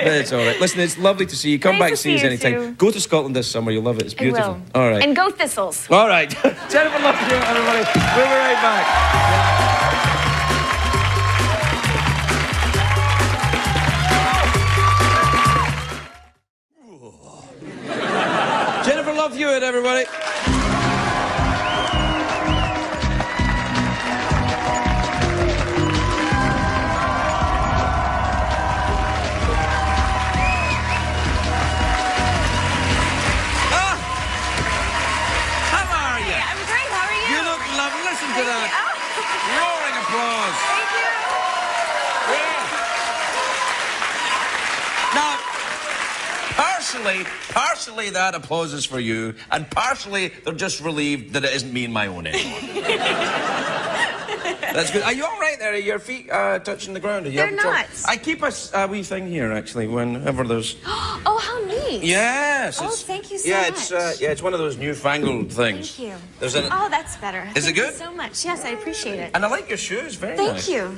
It's all right. Listen, it's lovely to see you. Come Nice back to and see us see you anytime. too. Go to Scotland this summer. You'll love it. It's I beautiful. will. All right. And go Thistles. All right. Jennifer Lovejoy, everybody. We'll be right back. Jennifer Love Hewitt, everybody. How are you? I'm great. How are you? You look lovely. Listen to that. Roaring applause. Thank you. Now, partially that applause is for you, and partially they're just relieved that it isn't me and my own anymore. That's good. Are you all right there? Are your feet touching the ground? Are you They're having trouble? not. I keep a wee thing here, actually, whenever there's... Oh, how neat. Yes. Oh, it's- thank you so yeah, much. it's one of those newfangled things. Thank you. There's an... Oh, that's better. Is it Thank you good? so much. Yes, I appreciate it. And I like your shoes. Very nice. Thank you.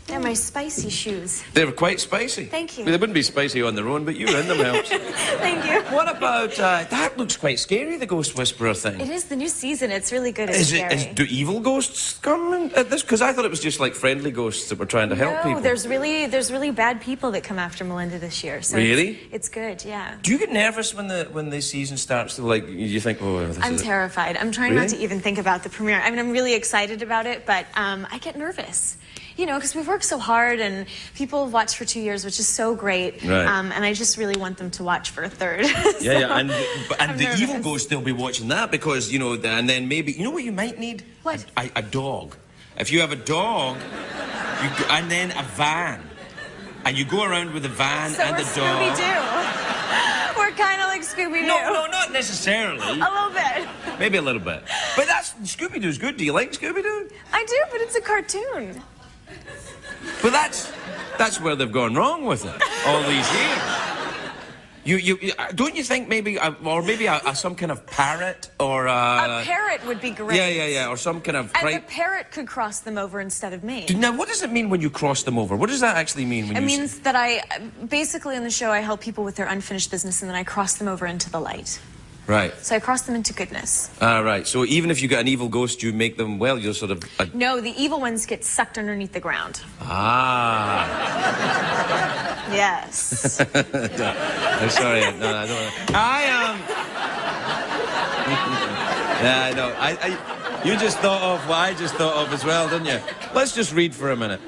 They're my spicy shoes. They're quite spicy. Thank you. Well, they wouldn't be spicy on their own, but you in them helps. Thank you. What about... that looks quite scary, the Ghost Whisperer thing. It is the new season. It's really good. It's scary. Do evil ghosts come in at this? Because I thought it was just like friendly ghosts that were trying to help people. No, there's really bad people that come after Melinda this year. So Really? It's good, yeah. Do you get nervous when the season starts? Like you think, oh, this I'm is it. terrified. I'm trying Really? not to even think about the premiere. I mean, I'm really excited about it, but I get nervous. You know, because we've worked so hard and people have watched for 2 years, which is so great. Right. And I just really want them to watch for a third. Yeah, yeah, and I'm the evil nervous. ghost, they'll be watching that because you know, and then maybe you know what you might need? What? A dog. If you have a dog, and then a van, and you go around with the van So and we're the dog. Scooby-Doo. We're kind of like Scooby-Doo. No, not necessarily. A little bit. Maybe a little bit. But that's Scooby-Doo's good. Do you like Scooby-Doo? I do, but it's a cartoon. But that's where they've gone wrong with it all these years. You don't you think maybe or maybe some kind of parrot or A parrot would be great. yeah, or some kind of And the parrot could cross them over instead of me. Now, what does it mean when you cross them over? What does that actually mean when It you means that basically on the show, I help people with their unfinished business and then I cross them over into the light. Right. So I cross them into goodness. Right. So even if you got an evil ghost, you make them, well, you're sort of... No, the evil ones get sucked underneath the ground. Ah. Yes. I'm sorry. No, I don't... Yeah, I know. You just thought of what I just thought of as well, didn't you? Let's just read for a minute.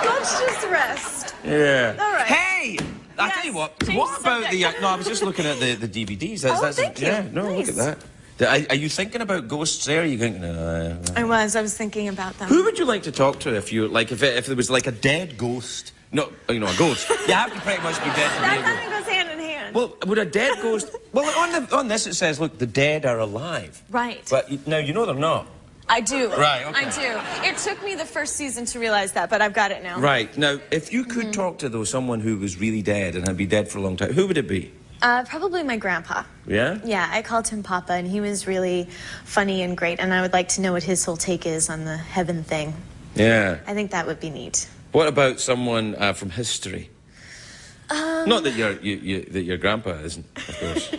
Let's just rest. Yeah. All right. Hey! I Yes, tell you what. change What the about the? subject. No, I was just looking at the DVDs. Thank you. Yeah, no, Nice. look at that. Are you thinking about ghosts there? Are you thinking? I was thinking about them. Who would you like to talk to if you like if there was like a dead ghost? No, you know, a ghost. You have to pretty much be dead to be a That ghost. kind of goes hand in hand. Well, would a dead ghost? Well, on this it says, look, the dead are alive. Right. But now you know they're not. I do. Right, okay. I do. It took me the first season to realize that, but I've got it now. Right. Now, if you could talk to someone who was really dead and had been dead for a long time, who would it be? Probably my grandpa. Yeah? Yeah, I called him Papa, and he was really funny and great, and I would like to know what his whole take is on the heaven thing. Yeah. I think that would be neat. What about someone from history? Not that your grandpa isn't, of course.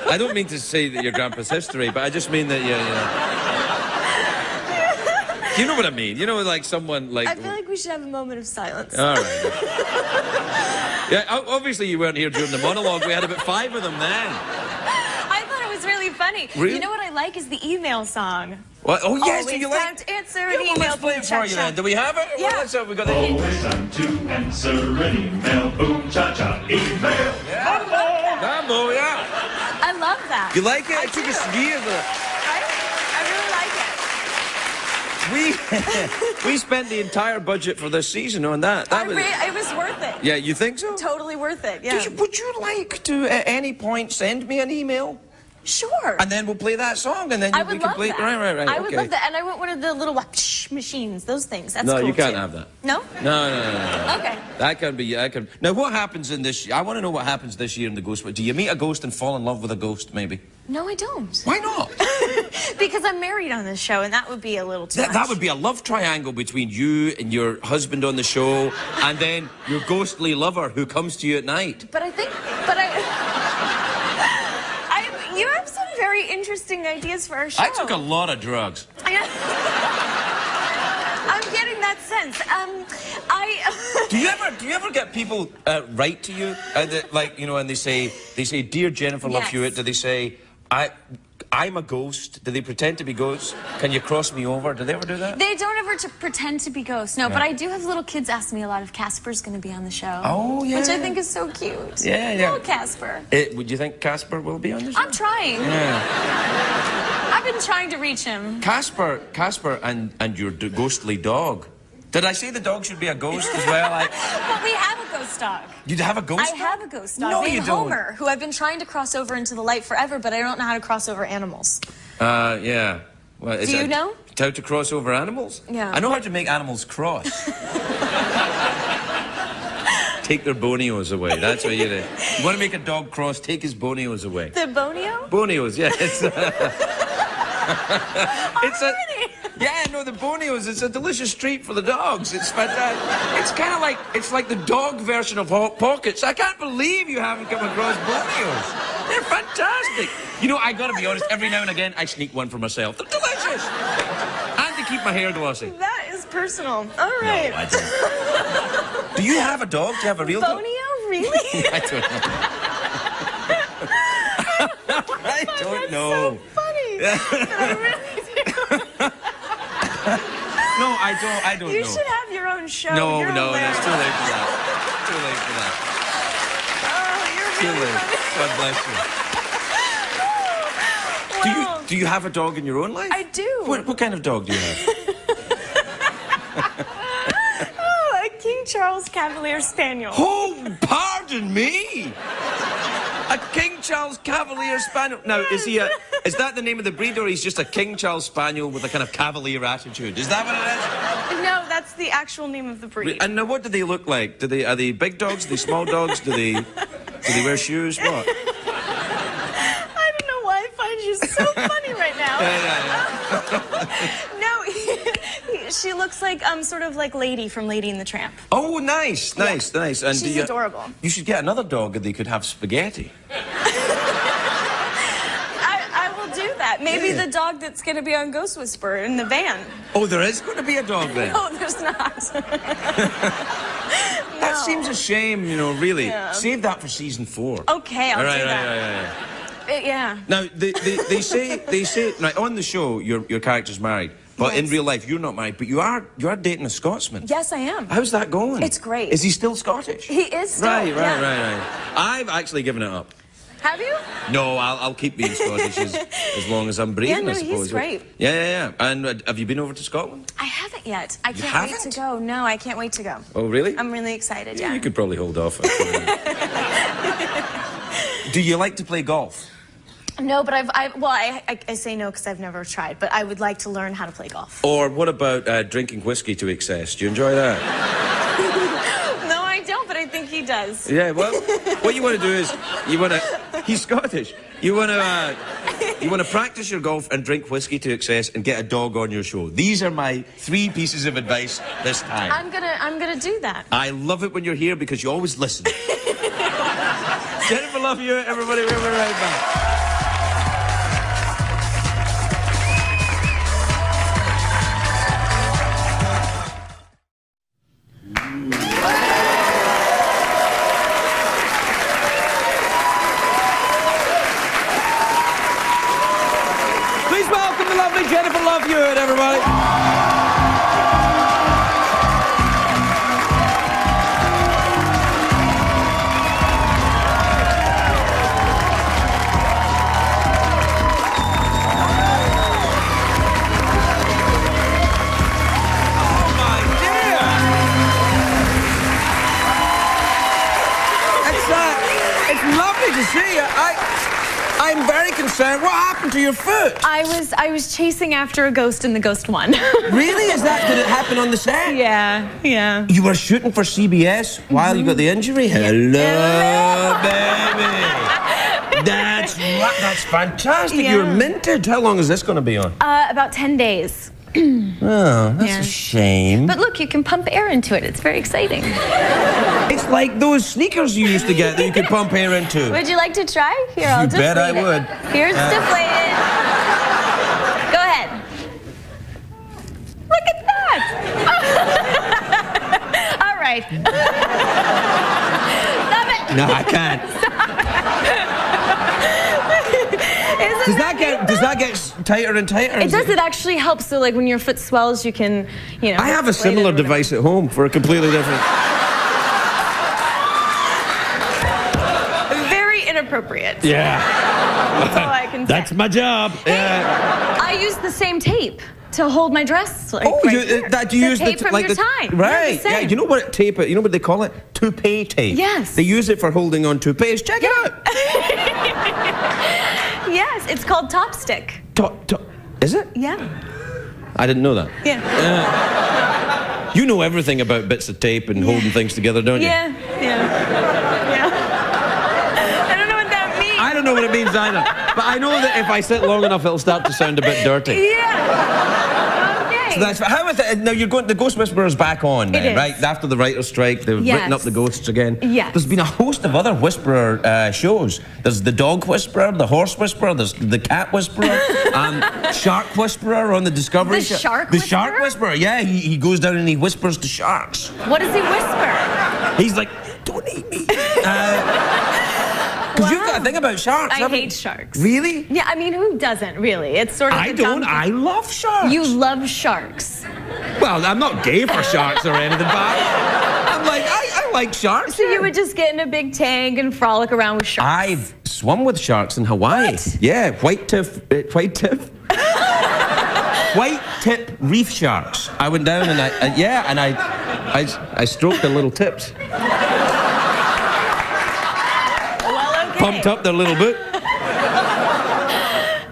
I don't mean to say that your grandpa's history, but I just mean that you know what I mean? You know, like someone like... I feel like we should have a moment of silence. All right. Yeah, obviously you weren't here during the monologue. We had about 5 of them then. I thought it was really funny. Really? You know what I like is the email song. What? Oh, yes, do Always you time like... to answer Yeah, an well, email. let's play it for you then. Do we have it? Yeah. Well, let's have, we got the... Always time to answer an email. Boom, cha-cha, email. Mambo, yeah. I love that. You like it? I It took do. us years. Right? I really like it. We spent the entire budget for this season on that. It was worth it. Yeah, you think so? Totally worth it, yeah. Would you like to, at any point, send me an email? Sure. And then we'll play that song, and then I we would can love play... that. Right, I would okay. love that. And I want one of the little... wash machines, those things. That's No, cool you can't too. have that. No? No. Okay. That can be. Now, what happens in this? I want to know what happens this year in the Ghost. Do you meet a ghost and fall in love with a ghost? Maybe. No, I don't. Why not? Because I'm married on this show, and that would be a little too much. That would be a love triangle between you and your husband on the show, and then your ghostly lover who comes to you at night. But you have some very interesting ideas for our show. I took a lot of drugs. I'm getting that sense. Do you ever get people write to you, like, you know, and they say, "Dear Jennifer Love Yes. Hewitt," do they say, I'm a ghost? Do they pretend to be ghosts? Can you cross me over? Do they ever do that? They don't ever pretend to be ghosts, no. Yeah. But I do have little kids ask me a lot if Casper's going to be on the show. Oh, yeah. Which I think is so cute. Yeah, yeah. Little Casper. Would you think Casper will be on the show? I'm trying. Yeah. I've been trying to reach him. Casper and your ghostly dog. Did I say the dog should be a ghost as well? But we have a ghost dog. You'd have a ghost I dog? have a ghost dog No, named you don't. Homer, who I've been trying to cross over into the light forever, but I don't know how to cross over animals. Yeah. Well, Do you know? How to cross over animals? Yeah. I know how to make animals cross. Take their bonios away. That's what you do. You want to make a dog cross, take his bonios away. The bonio? Bonios, yeah. Yeah, no, the bonios. It's a delicious treat for the dogs. It's fantastic. It's kind of like, it's like the dog version of Hot Pockets. I can't believe you haven't come across bonios. They're fantastic. You know, I gotta be honest, every now and again, I sneak one for myself. They're delicious. And to keep my hair glossy. That is personal. All right. No, I don't. Do you have a dog? Do you have a real dog? Bonio? Really? I don't know. I don't know. So funny. But I really do. No, I don't You know. should have your own show. No, You're no, hilarious. it's too late for that. Too late for that. Oh, you're Too really late. funny. God bless you. Well, Do you have a dog in your own life? I do. What kind of dog do you have? Oh, a King Charles Cavalier Spaniel. Oh, pardon me! A King Charles Cavalier Spaniel. Now, is that the name of the breed, or he's just a King Charles Spaniel with a kind of cavalier attitude? Is that what it is? No, that's the actual name of the breed. And now, what do they look like? Are they big dogs? Are they small dogs? Do they wear shoes? What? I don't know why I find you so funny right now. No, she looks like sort of like Lady from Lady and the Tramp. Oh, nice. And She's adorable. You should get another dog and they could have spaghetti. I will do that. Maybe the dog that's going to be on Ghost Whisperer in the van. Oh, there is going to be a dog then? No, there's not. That seems a shame, you know, really. Yeah. Save that for season 4. Okay, I'll do that. Right. Yeah. Now, they say, right, on the show, your character's married. But in real life, you're not married, but you are dating a Scotsman. Yes, I am. How's that going? It's great. Is he still Scottish? He is still. Right. Yeah. I've actually given it up. Have you? No, I'll keep being Scottish as long as I'm breathing, Yeah, no, I suppose. he's great. Yeah. And have you been over to Scotland? I haven't yet. I can't wait haven't? to go. No, I can't wait to go. Oh, really? I'm really excited, yeah. You could probably hold off. Do you like to play golf? No, but I say no because I've never tried, but I would like to learn how to play golf. Or what about drinking whiskey to excess? Do you enjoy that? No, I don't, but I think he does. Yeah, well, what you want to do is, he's Scottish. You want to practice your golf and drink whiskey to excess and get a dog on your show. These are my 3 pieces of advice this time. I'm gonna do that. I love it when you're here because you always listen. Jennifer Love Hewitt, everybody. We'll be right back. Please welcome the lovely Jennifer Love Hewitt, everybody. It's lovely to see you. I'm very concerned. What happened to your foot? I was chasing after a ghost and the ghost won. Really? Did it happen on the set? Yeah. You were shooting for CBS while you got the injury? Hello, baby. That's fantastic. Yeah. You're minted. How long is this going to be on? About 10 days. Oh, that's a shame. But look, you can pump air into it. It's very exciting. It's like those sneakers you used to get that you could pump air into. Would you like to try? Here, I'll deflate bet I it. would. Here's deflated. Go ahead. Look at that. All right. Stop it. No, I can't. Does that get tighter and tighter? It does. It actually helps. So, like, when your foot swells, you can, I have a similar device at home for a completely different. Very inappropriate. Yeah. That's all I can say. That's my job. Yeah. I use the same tape to hold my dress. Like, Oh, right here. you use tape from your tie. Right. Yeah, You know what tape? You know what they call it? Toupee tape. Yes. They use it for holding on toupees. Check it out. Yes, it's called top stick. Is it? Yeah. I didn't know that. Yeah. You know everything about bits of tape and holding things together, don't you? Yeah. I don't know what that means. I don't know what it means either. But I know that if I sit long enough, it'll start to sound a bit dirty. Yeah. Okay. So that's how is it? Now you're going. The Ghost Whisperer's back on then, It is. right? After the writers' strike, they've written up the ghosts again. Yes. There's been a host of other Whisperer shows. There's the Dog Whisperer, the Horse Whisperer, there's the Cat Whisperer, Shark Whisperer on the Discovery. The Shark The Whisperer? Shark Whisperer. Yeah, he goes down and he whispers to sharks. What does he whisper? He's like, "Don't eat me." Because you've got a thing about sharks. I haven't hate you? sharks. Really? Yeah, I mean, who doesn't really? It's sort of. I don't. I love sharks. You love sharks. Well, I'm not gay for sharks or anything, but I'm like, I like sharks. So you would just get in a big tank and frolic around with sharks. I've swum with sharks in Hawaii. What? Yeah, white tip reef sharks. I went down and I stroked their little tips. Well, okay. Pumped up their little boot.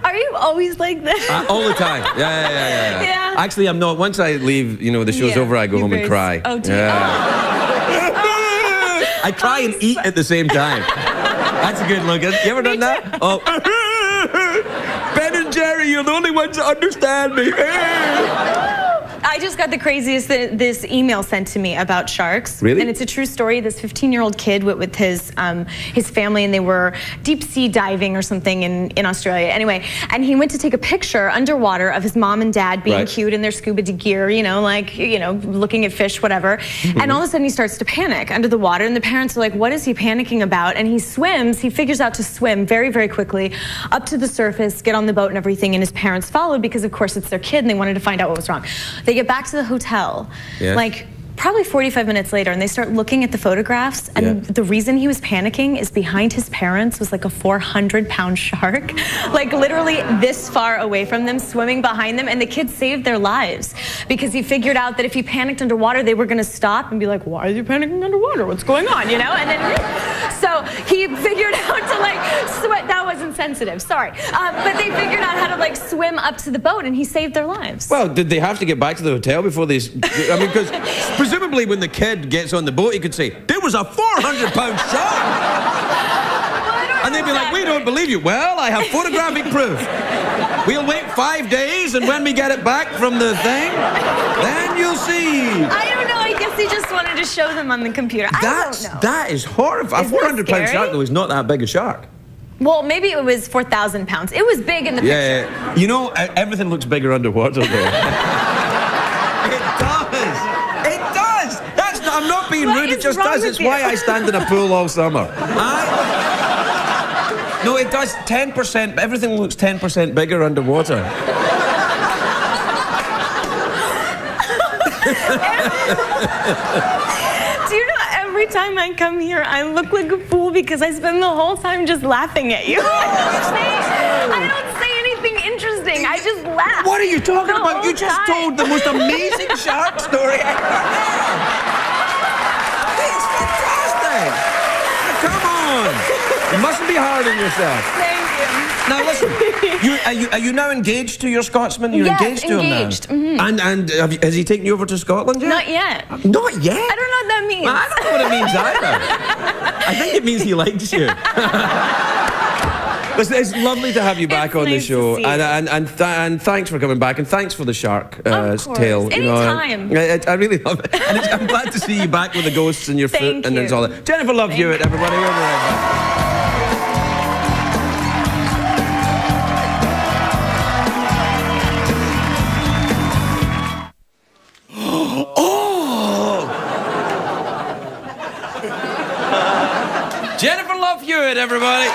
Are you always like this? All the time. Yeah. Yeah. Actually, I'm not. Once I leave, the show's over, I go home and cry. Oh, dear. I cry and eat at the same time. That's a good look. You ever done that? Oh. Ben and Jerry, you're the only ones that understand me. I just got the craziest this email sent to me about sharks. Really? And it's a true story. This 15-year-old kid with his family, and they were deep sea diving or something in Australia. Anyway, and he went to take a picture underwater of his mom and dad being cute in their scuba gear, looking at fish, whatever. And all of a sudden he starts to panic under the water, and the parents are like, "What is he panicking about?" And he figures out to swim very, very quickly up to the surface, get on the boat and everything, and his parents followed because, of course, it's their kid and they wanted to find out what was wrong. They get back to the hotel, like probably 45 minutes later, and they start looking at the photographs, and the reason he was panicking is behind his parents was like a 400-pound shark, like literally this far away from them, swimming behind them, and the kids saved their lives because he figured out that if he panicked underwater, they were going to stop and be like, "Why are you panicking underwater? What's going on?" And then so he figured out to swim. That wasn't sensitive, sorry, but they figured out how to swim up to the boat, and he saved their lives. Well, did they have to get back to the hotel before they? I mean, because presumably when the kid gets on the boat, he could say, "There was a 400-pound shark," and they'd be like, "We don't believe you." "Well, I have photographic proof. We'll wait 5 days, and when we get it back from the thing, then you'll see." I don't know. I guess he just wanted to show them on the computer. I don't know. That is horrifying. A 400-pound shark, though, is not that big a shark. Well, maybe it was 4,000 pounds. It was big in the picture. Yeah. Everything looks bigger underwater, though. It does. I'm not being rude. It just does. It's why I stand in a pool all summer. No, it does. 10%. Everything looks 10% bigger underwater. Do you know, every time I come here, I look like a fool because I spend the whole time just laughing at you. I don't say anything interesting. I just laugh. What are you talking about? You just told the most amazing shark story I ever heard. It's fantastic. Come on. You mustn't be hard on yourself. Thank you. Now listen, are you now engaged to your Scotsman? You're Yes, engaged to engaged. him now. And has he taken you over to Scotland yet? Not yet. Not yet. I don't know what that means. Well, I don't know what it means either. I think it means he likes you. Listen, it's lovely to have you back on nice the show, to see you. and thanks for coming back, and thanks for the shark Of course. tale. Anytime. I really love it, and I'm glad to see you back with the ghosts in your foot Thank and you. it's all that. Jennifer Love Hewitt, everybody. We'll be right back. Jennifer Love Hewitt, everybody.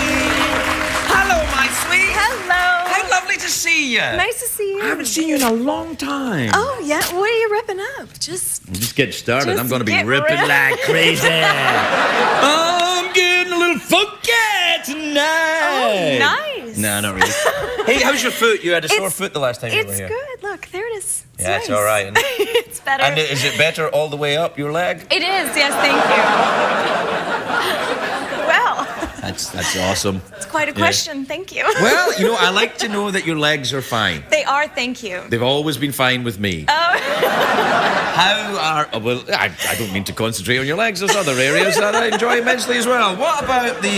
Hello, my sweet. Hello. How lovely to see you. Nice to see you. I haven't seen you in a long time. Oh, yeah. What are you ripping up? Just get started. Just I'm going to be get ripping rid- like crazy. I'm getting a little funky tonight. Oh, nice. No, not really. Hey, how's your foot? You had a sore It's- foot the last time you were It's here. good. Look, there it is. Yeah, it's nice. all right. And, It's better. and is it better all the way up your leg? It is. Yes, thank you. Well, That's awesome. it's quite a Yeah. question. Thank you. Well, you know, I like to know that your legs are fine. They are. Thank you. They've always been fine with me. Oh. How are... oh, well, I don't mean to concentrate on your legs. There's other areas that I enjoy immensely as well. What about the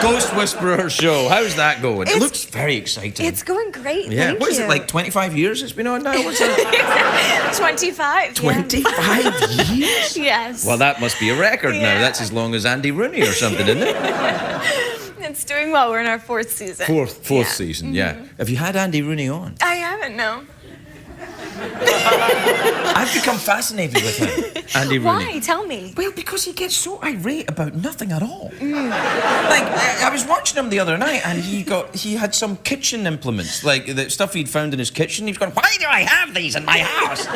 Ghost Whisperer show? How's that going? It It's- looks very exciting. It's going great. Yeah. Thank What is you. it, like 25 years it's been on now? What's it? 25. 25 years? Yes. Well, that must be a record now. Yeah. That's as long as Andy Rooney or something, isn't it? It's doing well. We're in our fourth season. Fourth Yeah. season, yeah. Have you had Andy Rooney on? I haven't, no. I've become fascinated with him, Andy Rooney. Why? Tell me. Well, because he gets so irate about nothing at all. Like, I was watching him the other night, and he had some kitchen implements, like the stuff he'd found in his kitchen. He was going, "Why do I have these in my house?" I'm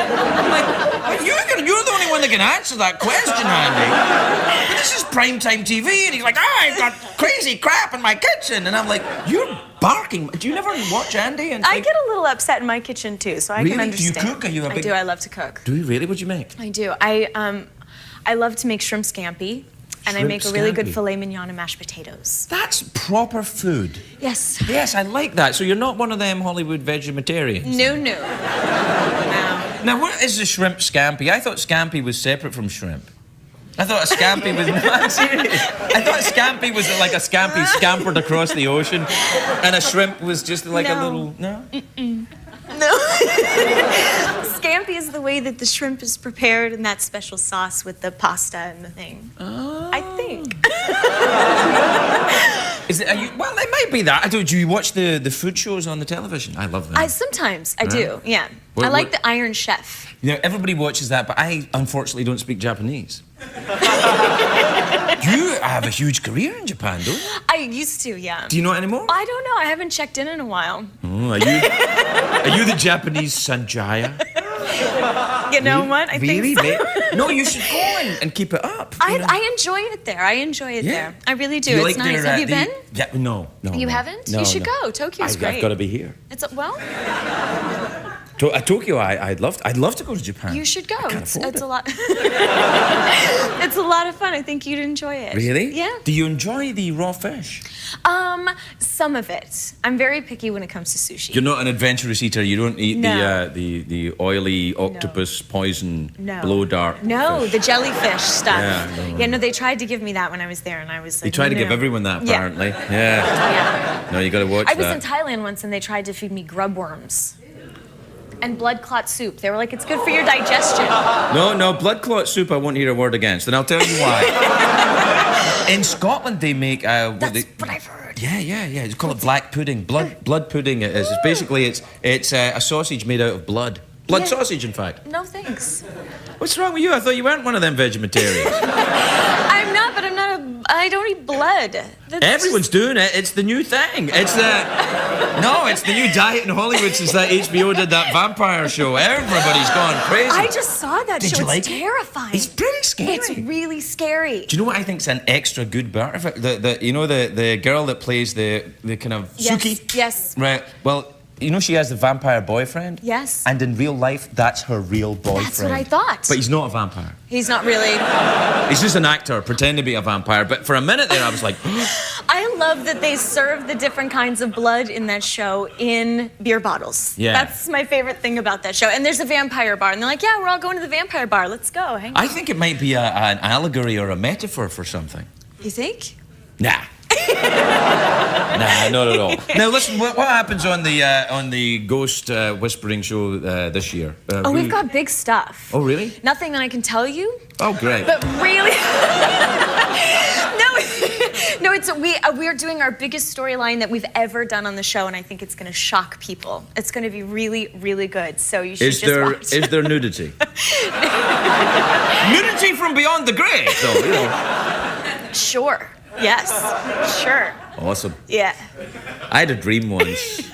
like, you're the only one that can answer that question, Andy. But this is primetime TV, and he's like, I've got crazy crap in my kitchen, and I'm like, you're barking. Do you never watch Andy? And I think, get a little upset in my kitchen too, so I Really? can Do you understand. cook? Are you a I big- do. I love to cook. do you really? What'd you make? I do. I love to make shrimp scampi, and I Shrimp make a really good scampi. filet mignon and mashed potatoes. That's proper food. Yes. Yes, I like that. So you're not one of them Hollywood vegetarians. No, no. No. Now, what is the shrimp scampi? I thought scampi was separate from shrimp. I thought a scampi was... No, I'm serious. I thought a scampi was like a scampi scampered across the ocean, and a shrimp was just like a No. little... No? No. Scampi is the way that the shrimp is prepared in that special sauce with the pasta and the thing. Oh. I think. Is it, well, it might be that. Do you watch the food shows on the television? I love them. Sometimes I do. Yeah. What- I like what- the Iron Chef. You know, everybody watches that, but I unfortunately don't speak Japanese. You have a huge career in Japan, don't you? I used to, yeah. Do you know it anymore? I don't know. I haven't checked in a while. Oh, are you the Japanese Sanjaya? You know what? I Really? think so. Mate? No, you should go and keep it up. you know? I enjoy it there. I enjoy it Yeah. there. I really do. You It's like nice. their, Have you been? Yeah, no. You no. haven't? No, You should no. go. Tokyo's great. I've got to be here. Well, Tokyo, I'd love to go to Japan. you should go. I can't It's afford a it. lot. It's a lot of fun. I think you'd enjoy it. Really? Yeah. Do you enjoy the raw fish? Some of it. I'm very picky when it comes to sushi. You're not an adventurous eater. You don't eat No. the oily octopus poison No. blow dart. No, fish. the jellyfish stuff. Yeah, no. They tried to give me that when I was there, and I was They like, try to no. give everyone that, Yeah. apparently. Yeah. Yeah. No, you got to watch I was that. in Thailand once, and they tried to feed me grub worms and blood clot soup. They were like, it's good for your digestion. No, blood clot soup I won't hear a word against, and I'll tell you why. In Scotland, they make... That's what I've heard. Yeah. It's called black pudding. Blood pudding it is. It's basically, it's a sausage made out of blood. Blood Yeah. sausage, in fact. No thanks. What's wrong with you? I thought you weren't one of them vegetarians. I'm not, but I'm not I don't eat blood. That's Everyone's doing it. It's the new thing. It's the new diet in Hollywood since that HBO did that vampire show. Everybody's gone crazy. I just saw that Did show. you like It's it? terrifying. It's pretty scary. It's really scary. Do you know what I think's an extra good part of it? The girl that plays the kind of Suki? Yes. Right. Well, you know she has the vampire boyfriend? Yes. And in real life, that's her real boyfriend. That's what I thought. But he's not a vampire. He's not really. He's just an actor pretending to be a vampire. But for a minute there, I was like... I love that they serve the different kinds of blood in that show in beer bottles. Yeah. That's my favorite thing about that show. And there's a vampire bar. And they're like, yeah, we're all going to the vampire bar. Let's go. Hang on. I think it might be an allegory or a metaphor for something. You think? Nah. Nah, not at all. Now listen, what happens on the ghost whispering show this year? We've got big stuff. Oh, really? Nothing that I can tell you. Oh, great. But really, we're doing our biggest storyline that we've ever done on the show, and I think it's going to shock people. It's going to be really, really good. So you should watch. Is there nudity? Nudity from beyond the grave, though. You know. Sure. Yes. Sure. Awesome. Yeah. I had a dream once.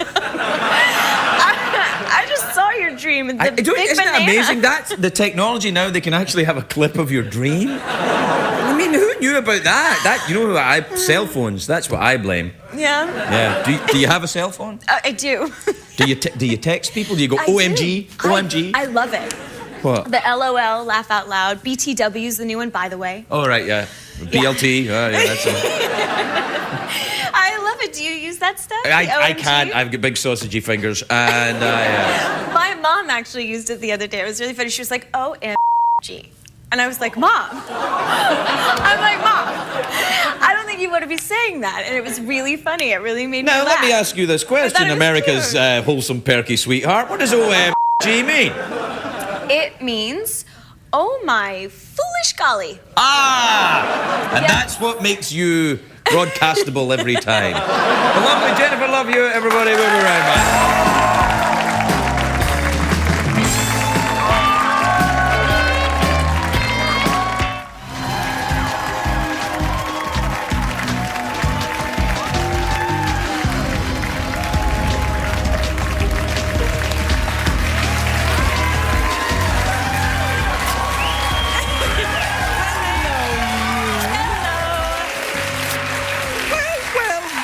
I just saw your dream. The big Isn't banana. that amazing? That's the technology now. They can actually have a clip of your dream. I mean, who knew about that? Cell phones. That's what I blame. Yeah. Yeah. Do you have a cell phone? I do. Do you text people? Do you go I OMG? do. OMG? I love it. What? The LOL, laugh out loud. BTW's the new one, by the way. Oh, right, yeah. BLT. Oh, yeah, that's it. I love it. Do you use that stuff? I can't. I've got big sausagey fingers, and My mom actually used it the other day. It was really funny. She was like, OMG. And I was like, Mom. I'm like, Mom, I don't think you want to be saying that. And it was really funny. It really made me Now, laugh. let me ask you this I question, thought it was America's cute. wholesome, perky sweetheart. What does OMG mean? It means, oh my foolish golly. Ah! And Yeah. that's what makes you broadcastable every time. The lovely Jennifer, love you, everybody. We'll be right back.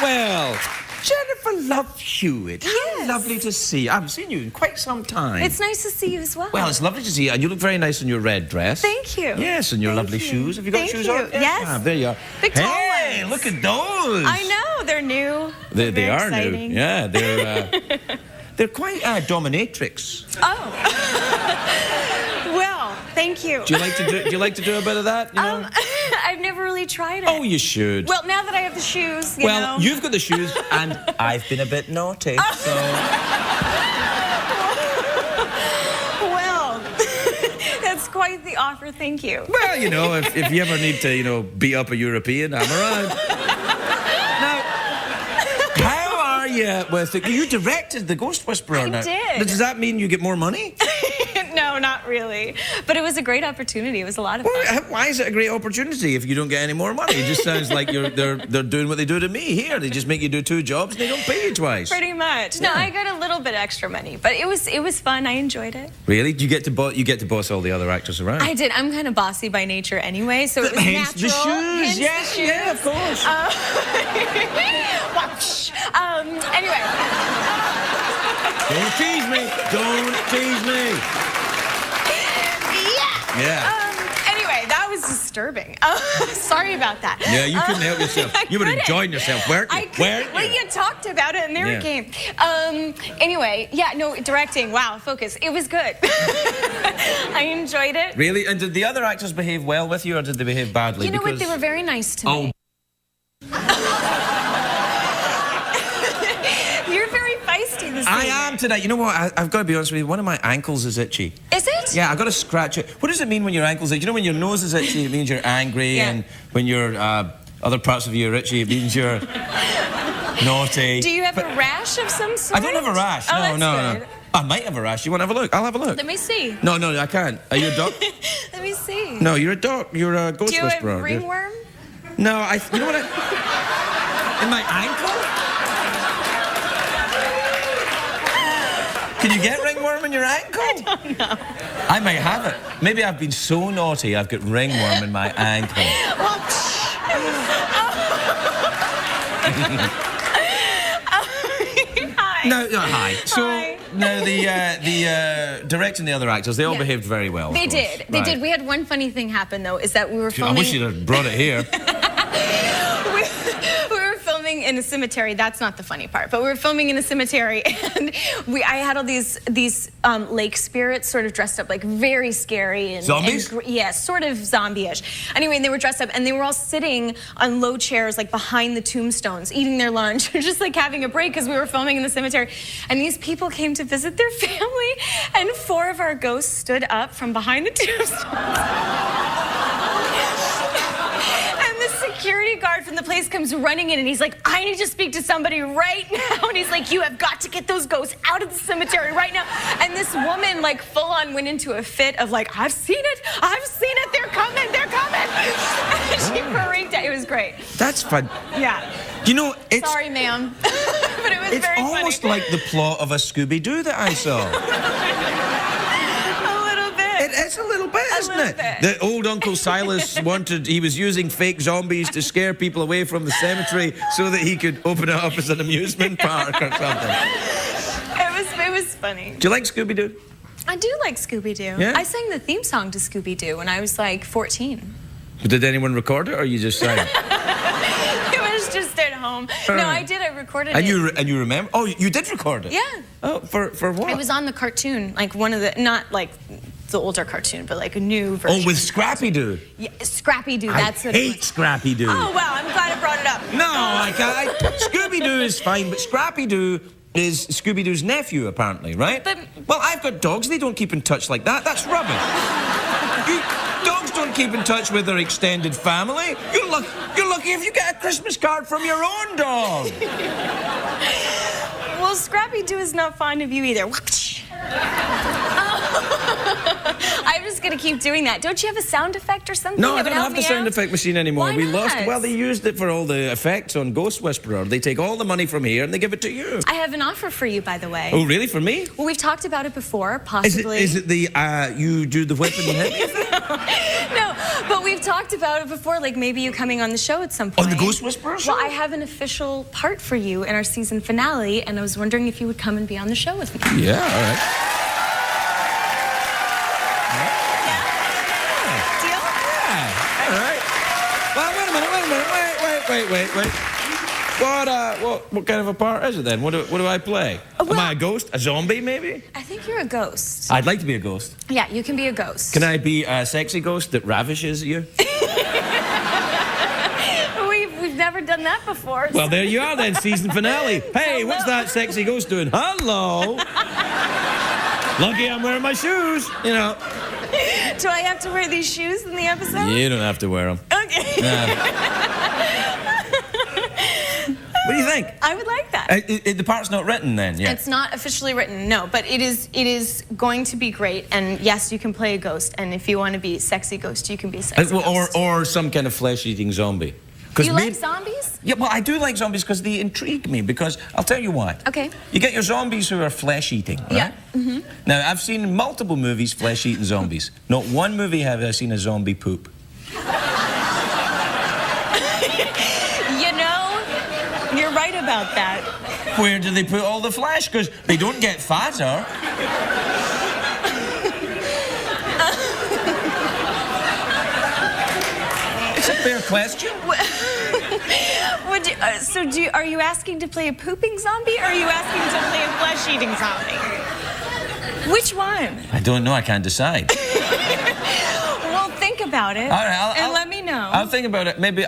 Well, Jennifer Love Hewitt. How Yes. lovely to see you. I haven't seen you in quite some time. It's nice to see you as well. Well, it's lovely to see you, and you look very nice in your red dress. Thank you. Yes, and your Thank lovely you. shoes. Have you got Thank shoes you. on? Yes. Ah, there you are. Big tall Hey, ones. look at those. I know, they're new. They Very are exciting. new. Yeah, they're quite dominatrix. Oh. Well, thank you. Do you like to do a bit of that? You know? I've never really tried it. Oh, you should. Well, now that I have the shoes, you know. You've got the shoes, and I've been a bit naughty, so. Well, that's quite the offer. Thank you. Well, you know, if you ever need to, beat up a European, I'm around. Now, how are you with it? You directed The Ghost Whisperer. I now. did. Does that mean you get more money? No, not really. But it was a great opportunity. It was a lot of fun. Well, why is it a great opportunity if you don't get any more money? It just sounds like they're doing what they do to me here. They just make you do 2 jobs and they don't pay you twice. Pretty much. No, I got a little bit extra money, but it was fun. I enjoyed it. Really? Do you get to boss all the other actors around? I did. I'm kind of bossy by nature anyway, so it was Hence natural. the shoes. Hence Yes, the shoes. yeah, of course. Anyway. Don't tease me. Don't tease me. Yeah. Anyway, that was disturbing. Sorry about that. Yeah, you couldn't help yourself. You were couldn't. enjoying yourself, weren't you? I couldn't. Well, you talked about it, and there Yeah. it came. Anyway, yeah, no, directing. Wow, focus. It was good. I enjoyed it. Really? And did the other actors behave well with you, or did they behave badly? You know what? They were very nice to me. You're very feisty this I evening. am today. You know what? I've got to be honest with you. One of my ankles is itchy. Is it? Yeah, I've got to scratch it. What does it mean when your ankle's itchy? You know, when your nose is itchy, it means you're angry, Yeah. and when your other parts of you are itchy, it means you're naughty. Do you have a rash of some sort? I don't have a rash. Oh, No, that's no, good. no. I might have a rash. You want to have a look? I'll have a look. Let me see. No, I can't. Are you a doc? Let me see. No, you're a doc. You're a ghost Do you have whisperer. ringworm? No, you know what in my ankle? Can you get ringworm in your ankle? I don't know. I might have it. Maybe I've been so naughty I've got ringworm in my ankle. Well, hi. No, hi. So, Hi. now the director and the other actors, they all Yeah. behaved very well. They of course. did. They Right. did. We had one funny thing happen, though, is that we were I filming... wish you'd have brought it here. we were filming in a cemetery. That's not the funny part, but we were filming in a cemetery, and I had all these lake spirits sort of dressed up like very scary and Zombies? Yeah, sort of zombie-ish. Anyway, and they were dressed up, and they were all sitting on low chairs like behind the tombstones, eating their lunch, just like having a break because we were filming in the cemetery. And these people came to visit their family, and 4 of our ghosts stood up from behind the tombstones. Security guard from the place comes running in and he's like, I need to speak to somebody right now. And he's like, you have got to get those ghosts out of the cemetery right now. And this woman like full on went into a fit of like, I've seen it, they're coming. And she freaked out. It was great. That's fun. Yeah. You know, it's... Sorry, ma'am. But it was It's very almost funny. like the plot of a Scooby-Doo that I saw. It's a little bit, isn't it? The old Uncle Silas he was using fake zombies to scare people away from the cemetery so that he could open it up as an amusement park or something. It was funny. Do you like Scooby-Doo? I do like Scooby-Doo. Yeah? I sang the theme song to Scooby-Doo when I was like 14. Did anyone record it or you just sang it? It was just at home. No, I did. I recorded it. And you remember? Oh, you did record it? Yeah. Oh, for what? It was on the cartoon, like one of the, not like the older cartoon, but like a new version. Oh, with Scrappy-Doo. Yeah, Scrappy-Doo, that's what it I hate was. Scrappy-Doo. Oh, wow, I'm glad I brought it up. No, Scooby-Doo is fine, but Scrappy-Doo is Scooby-Doo's nephew, apparently, right? But... Well, I've got dogs. They don't keep in touch like that. That's rubbish. Dogs don't keep in touch with their extended family. You're lucky if you get a Christmas card from your own dog. Well, Scrappy-Doo is not fond of you either. I'm just gonna keep doing that. Don't you have a sound effect or something? No, I that would don't help have the me sound out? effect machine anymore. Why We lost. not? Well, they used it for all the effects on Ghost Whisperer. They take all the money from here and they give it to you. I have an offer for you, by the way. Oh, really? For me? Well, we've talked about it before, possibly. Is it the you do the whipping and hit me? No, but we've talked about it before, like maybe you coming on the show at some point. On the Ghost Whisperer show? Well, I have an official part for you in our season finale, and I was wondering if you would come and be on the show with me. Yeah, all right. Deal? Yeah, all right. Well, wait a minute. Wait. What kind of a part is it then? What do I play? Am I a ghost? A zombie, maybe? I think you're a ghost. I'd like to be a ghost. Yeah, you can be a ghost. Can I be a sexy ghost that ravishes you? We've never done that before. Well, there you are then, season finale. Hey, what's that sexy ghost doing? Hello. Lucky I'm wearing my shoes, you know. Do I have to wear these shoes in the episode? You don't have to wear them. Okay. What do you think? I would like that. The part's not written then, yeah? It's not officially written, no, but it is going to be great. And yes, you can play a ghost. And if you want to be a sexy ghost, you can be a sexy ghost. Or some kind of flesh-eating zombie. You like zombies? Yeah, well, I do like zombies because they intrigue me. Because I'll tell you why. Okay. You get your zombies who are flesh-eating, right? Yeah. Mm-hmm. Now, I've seen multiple movies flesh-eating zombies. Not one movie have I seen a zombie poop. You know, you're right about that. Where do they put all the flesh? Because they don't get fatter. It's a fair question. Are you asking to play a pooping zombie, or are you asking to play a flesh-eating zombie? Which one? I don't know. I can't decide. Well, think about it. All right, and let me know. I'll think about it. Maybe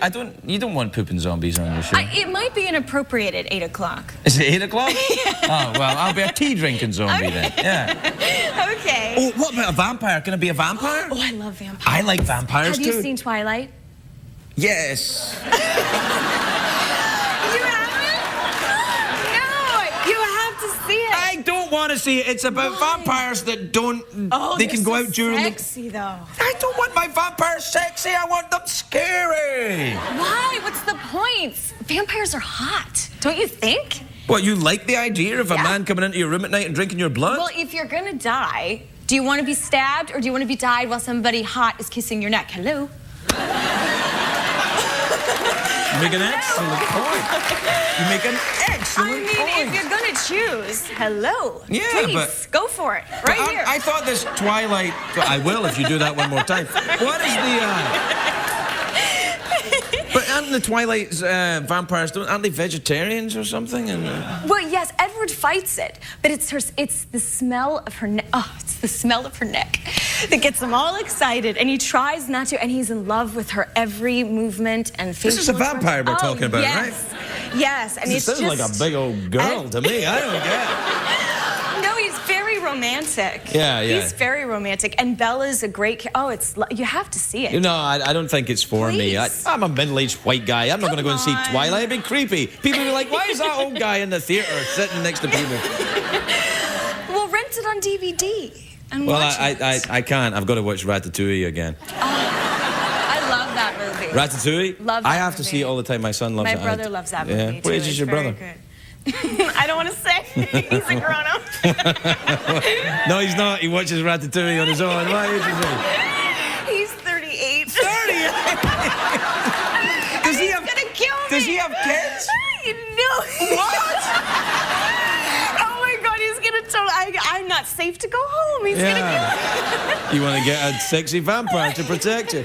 you don't want pooping zombies on your show. It might be inappropriate at 8 o'clock. Is it 8 o'clock? Oh, well, I'll be a tea-drinking zombie then. Yeah. Okay. Oh, what about a vampire? Can I be a vampire? Oh, I love vampires. I like vampires, Have too. you seen Twilight? Yes. You haven't? No, you have to see it. I I don't want to see it. It's about vampires that don't. Oh, they can go out during sexy, though. I don't want my vampires sexy. I want them scary. Why? What's the point? Vampires are hot, don't you think? What, you like the idea of a man coming into your room at night and drinking your blood? Well, if you're gonna die, do you want to be stabbed or do you want to be died while somebody hot is kissing your neck? Hello? You make an excellent point. You make an excellent point. If you're gonna choose, hello. Yeah, please, but go for it. Right here. I thought this Twilight. I will if you do that one more time. What is the? But aren't the Twilight's vampires? Aren't they vegetarians or something? And well, yes, Edward fights it, but it's the smell of her neck. Oh, it's the smell of her neck that gets him all excited, and he tries not to, and he's in love with her every movement and facial. This is a vampire we're talking about, right? Yes, and this sounds like a big old girl to me. I don't get it. No, he's very romantic. Yeah. He's very romantic, and Bella's a great. Oh, you have to see it. No, I don't think it's for me. I'm a middle-aged white guy. I'm not going to go and see Twilight. It'd be creepy. People would be like, "Why is that old guy in the theater sitting next to people?" Well, rent it on DVD and watch it. I can't. I've got to watch Ratatouille again. I love that movie. Ratatouille? Love that I have to movie. see it all the time. My son loves it. My brother loves that movie. Yeah. Too. What age is your brother? Good. I don't want to say. He's a grown-up. No, he's not. He watches Ratatouille on his own. What age is he? He's 38. 38? Does he have? Gonna kill me. Does he have kids? No. What? Oh my God, he's gonna I'm not safe to go home. He's gonna kill me. You want to get a sexy vampire to protect you.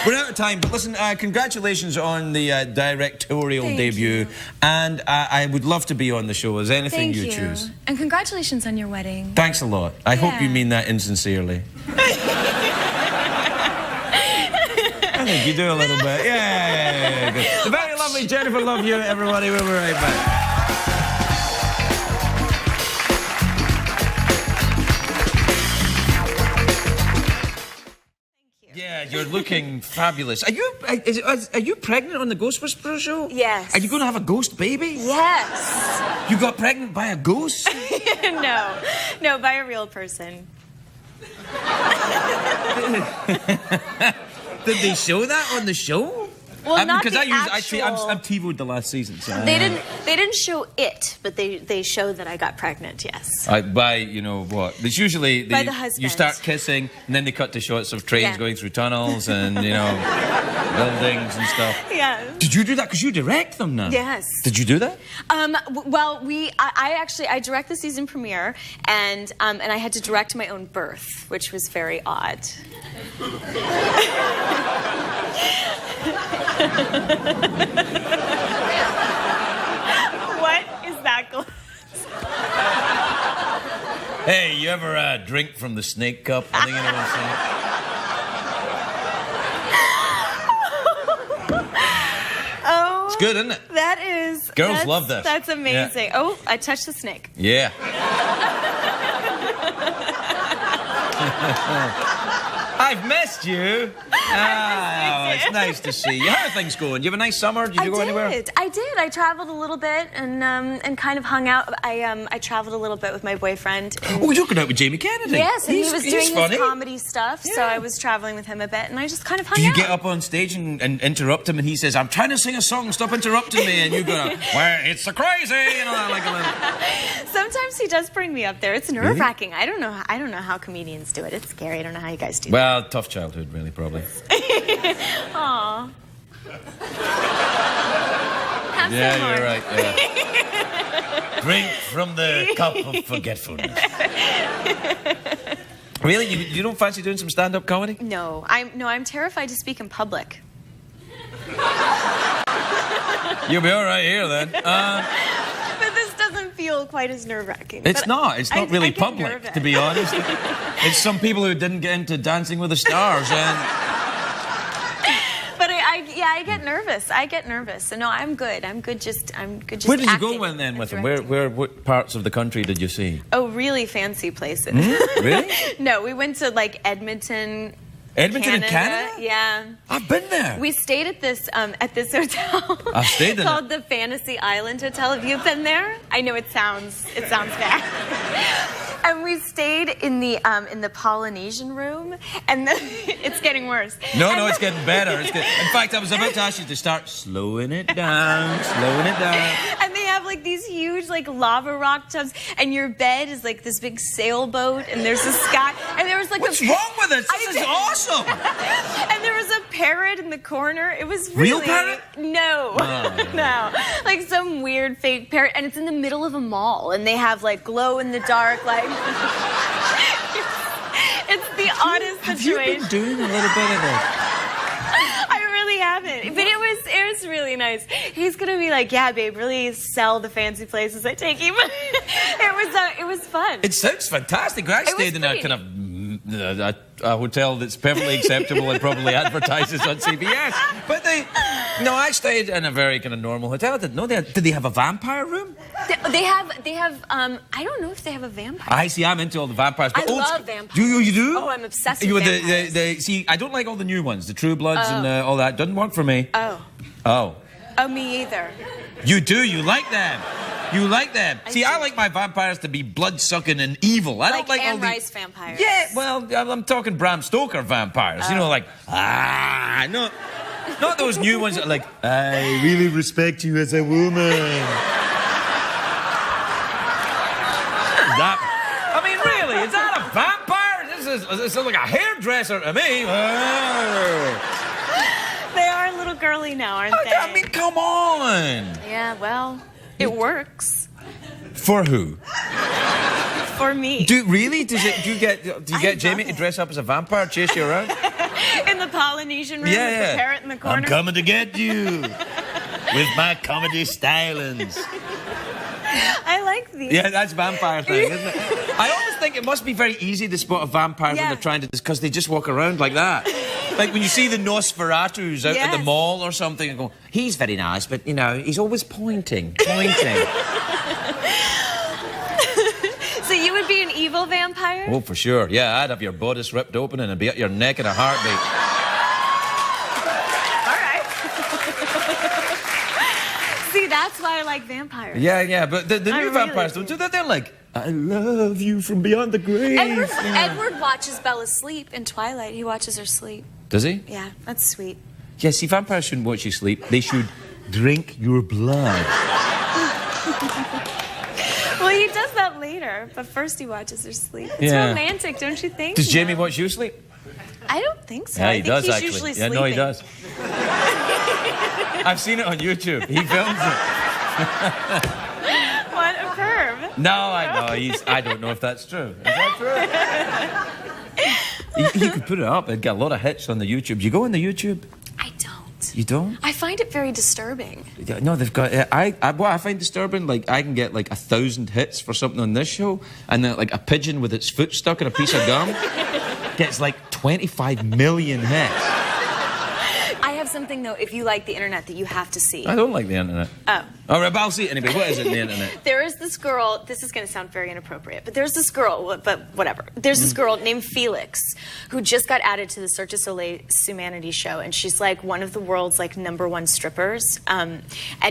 We're out of time, but listen, congratulations on the directorial debut. And I would love to be on the show as anything you choose. And congratulations on your wedding. Thanks a lot. I hope you mean that insincerely. I think you do a little bit. Yeah. Good. The very lovely Jennifer Love Hewitt, everybody. We'll be right back. Yeah, you're looking fabulous. Are you pregnant on the Ghost Whisperer show? Yes. Are you going to have a ghost baby? Yes. You got pregnant by a ghost? No, by a real person. Did they show that on the show? Well, not because the I'm TiVo'd the last season. So They didn't show it, but they showed that I got pregnant. Yes. By you know what? It's usually By the husband. You start kissing, and then they cut to shots of trains going through tunnels and buildings and stuff. Yeah. Did you do that? Because you direct them now. Yes. Did you do that? Well, I direct the season premiere, and I had to direct my own birth, which was very odd. What is that? Hey, you ever drink from the snake cup? I think anyone's seen it. Oh. It's good, isn't it? That is. Girls love this. That's amazing. Yeah. Oh, I touched the snake. Yeah. I've missed you. It's nice to see you. How are things going? You have a nice summer? Did you go anywhere? I did. I traveled a little bit and kind of hung out. I traveled a little bit with my boyfriend. Oh, you're going out with Jamie Kennedy. Yes, and he was doing funny. his comedy stuff, so I was traveling with him a bit, and I just kind of hung Do you out. get up on stage and interrupt him, and he says, "I'm trying to sing a song, stop interrupting me," and you go, "Well, it's so crazy," like a little. Sometimes he does bring me up there. It's nerve-wracking. I don't know how comedians do it. It's scary. I don't know how you guys do Well, tough childhood, really, probably. Aw. Have Yeah, some more. you're right. Yeah. Drink from the cup of forgetfulness. Really? You don't fancy doing some stand-up comedy? No, I'm terrified to speak in public. You'll be all right here, then. But this doesn't feel quite as nerve-wracking. It's not. It's not really I get public, nervous. to be honest. It's some people who didn't get into Dancing with the Stars, and But I get nervous. I get nervous. So no, I'm good. I'm good. Just where did you acting go then with them? directing. What parts of the country did you see? Oh, really fancy places. Really? No, we went to like Edmonton, Edmonton in Canada? Yeah. I've been there. We stayed at this hotel. I've stayed in called the Fantasy Island Hotel. Have you been there? I know it sounds bad. And we stayed in the Polynesian room, and it's getting worse. No, it's getting better. In fact, I was about to ask you to start slowing it down. And they have like these huge like lava rock tubs, and your bed is like this big sailboat, and there's a sky, and there was like What's wrong with this? This is awesome. And there was a parrot in the corner. It was Real really... parrot? No. No. Like some weird fake parrot, and it's in the middle of a mall, and they have like glow in the dark like it's the oddest Have situation. you been doing a little bit of this? I really haven't, but it was really nice. He's gonna be like, yeah, babe, really sell the fancy places I take you. It was fun. It sounds fantastic. I stayed in a kind of a hotel that's perfectly acceptable and probably advertises on CBS. But I stayed in a very kind of normal hotel. I didn't know did they have a vampire room? They have. I don't know if they have a vampire. I see. I'm into all the vampires. But I love vampires. You do? Oh, I'm obsessed with vampires. See, I don't like all the new ones, the True Bloods and all that. Doesn't work for me. Oh, me either. you do? You like them? You like them? See, I like my vampires to be blood-sucking and evil. I don't like all Anne the... Rice vampires. Yeah, well, I'm talking Bram Stoker vampires. You know, like, no, not those new ones that are like, I really respect you as a woman. I mean, really, is that a vampire? This is like a hairdresser to me. They are a little girly now, aren't they? I mean, come on. Yeah, well, it works. For who? For me. Do you get Jamie to dress up as a vampire, chase you around? In the Polynesian room with the parrot in the corner? I'm coming to get you with my comedy stylings. I like these. Yeah, that's vampire thing, isn't it? I always think it must be very easy to spot a vampire when they're trying to, because they just walk around like that. Like when you see the Nosferatus out at the mall or something and go, he's very nice, but, you know, he's always pointing. So you would be an evil vampire? Oh, for sure. Yeah, I'd have your bodice ripped open and it'd be at your neck in a heartbeat. All right. See, that's why I like vampires. Yeah, but the new vampires don't do that. They're like, I love you from beyond the grave. Edward watches Bella sleep in Twilight. He watches her sleep. Does he? Yeah, that's sweet. Yeah, see, vampires shouldn't watch you sleep. They should drink your blood. Well, he does that later, but first he watches her sleep. It's romantic, don't you think? Does Jamie watch you sleep? I don't think so. Yeah, he does, he's actually. Usually yeah, sleeping. no, he does. I've seen it on YouTube. He films it. What a perv. No, I know. I don't know if that's true. Is that true? You could put it up. It'd get a lot of hits on the YouTube. You go on the YouTube? I don't. You don't? I find it very disturbing. No, they've got... what I find disturbing, like, I can get, like, 1,000 hits for something on this show, and then, like, a pigeon with its foot stuck in a piece of gum gets, like, 25 million hits. I have something, though, if you like the internet, that you have to see. I don't like the internet. Oh. All right, but I'll see it anyway. What is it on the internet? There is this girl, this is going to sound very inappropriate, but there's this girl, but whatever. There's this girl named Felix who just got added to the Cirque du Soleil Humanity show, and she's like one of the world's like #1 strippers. And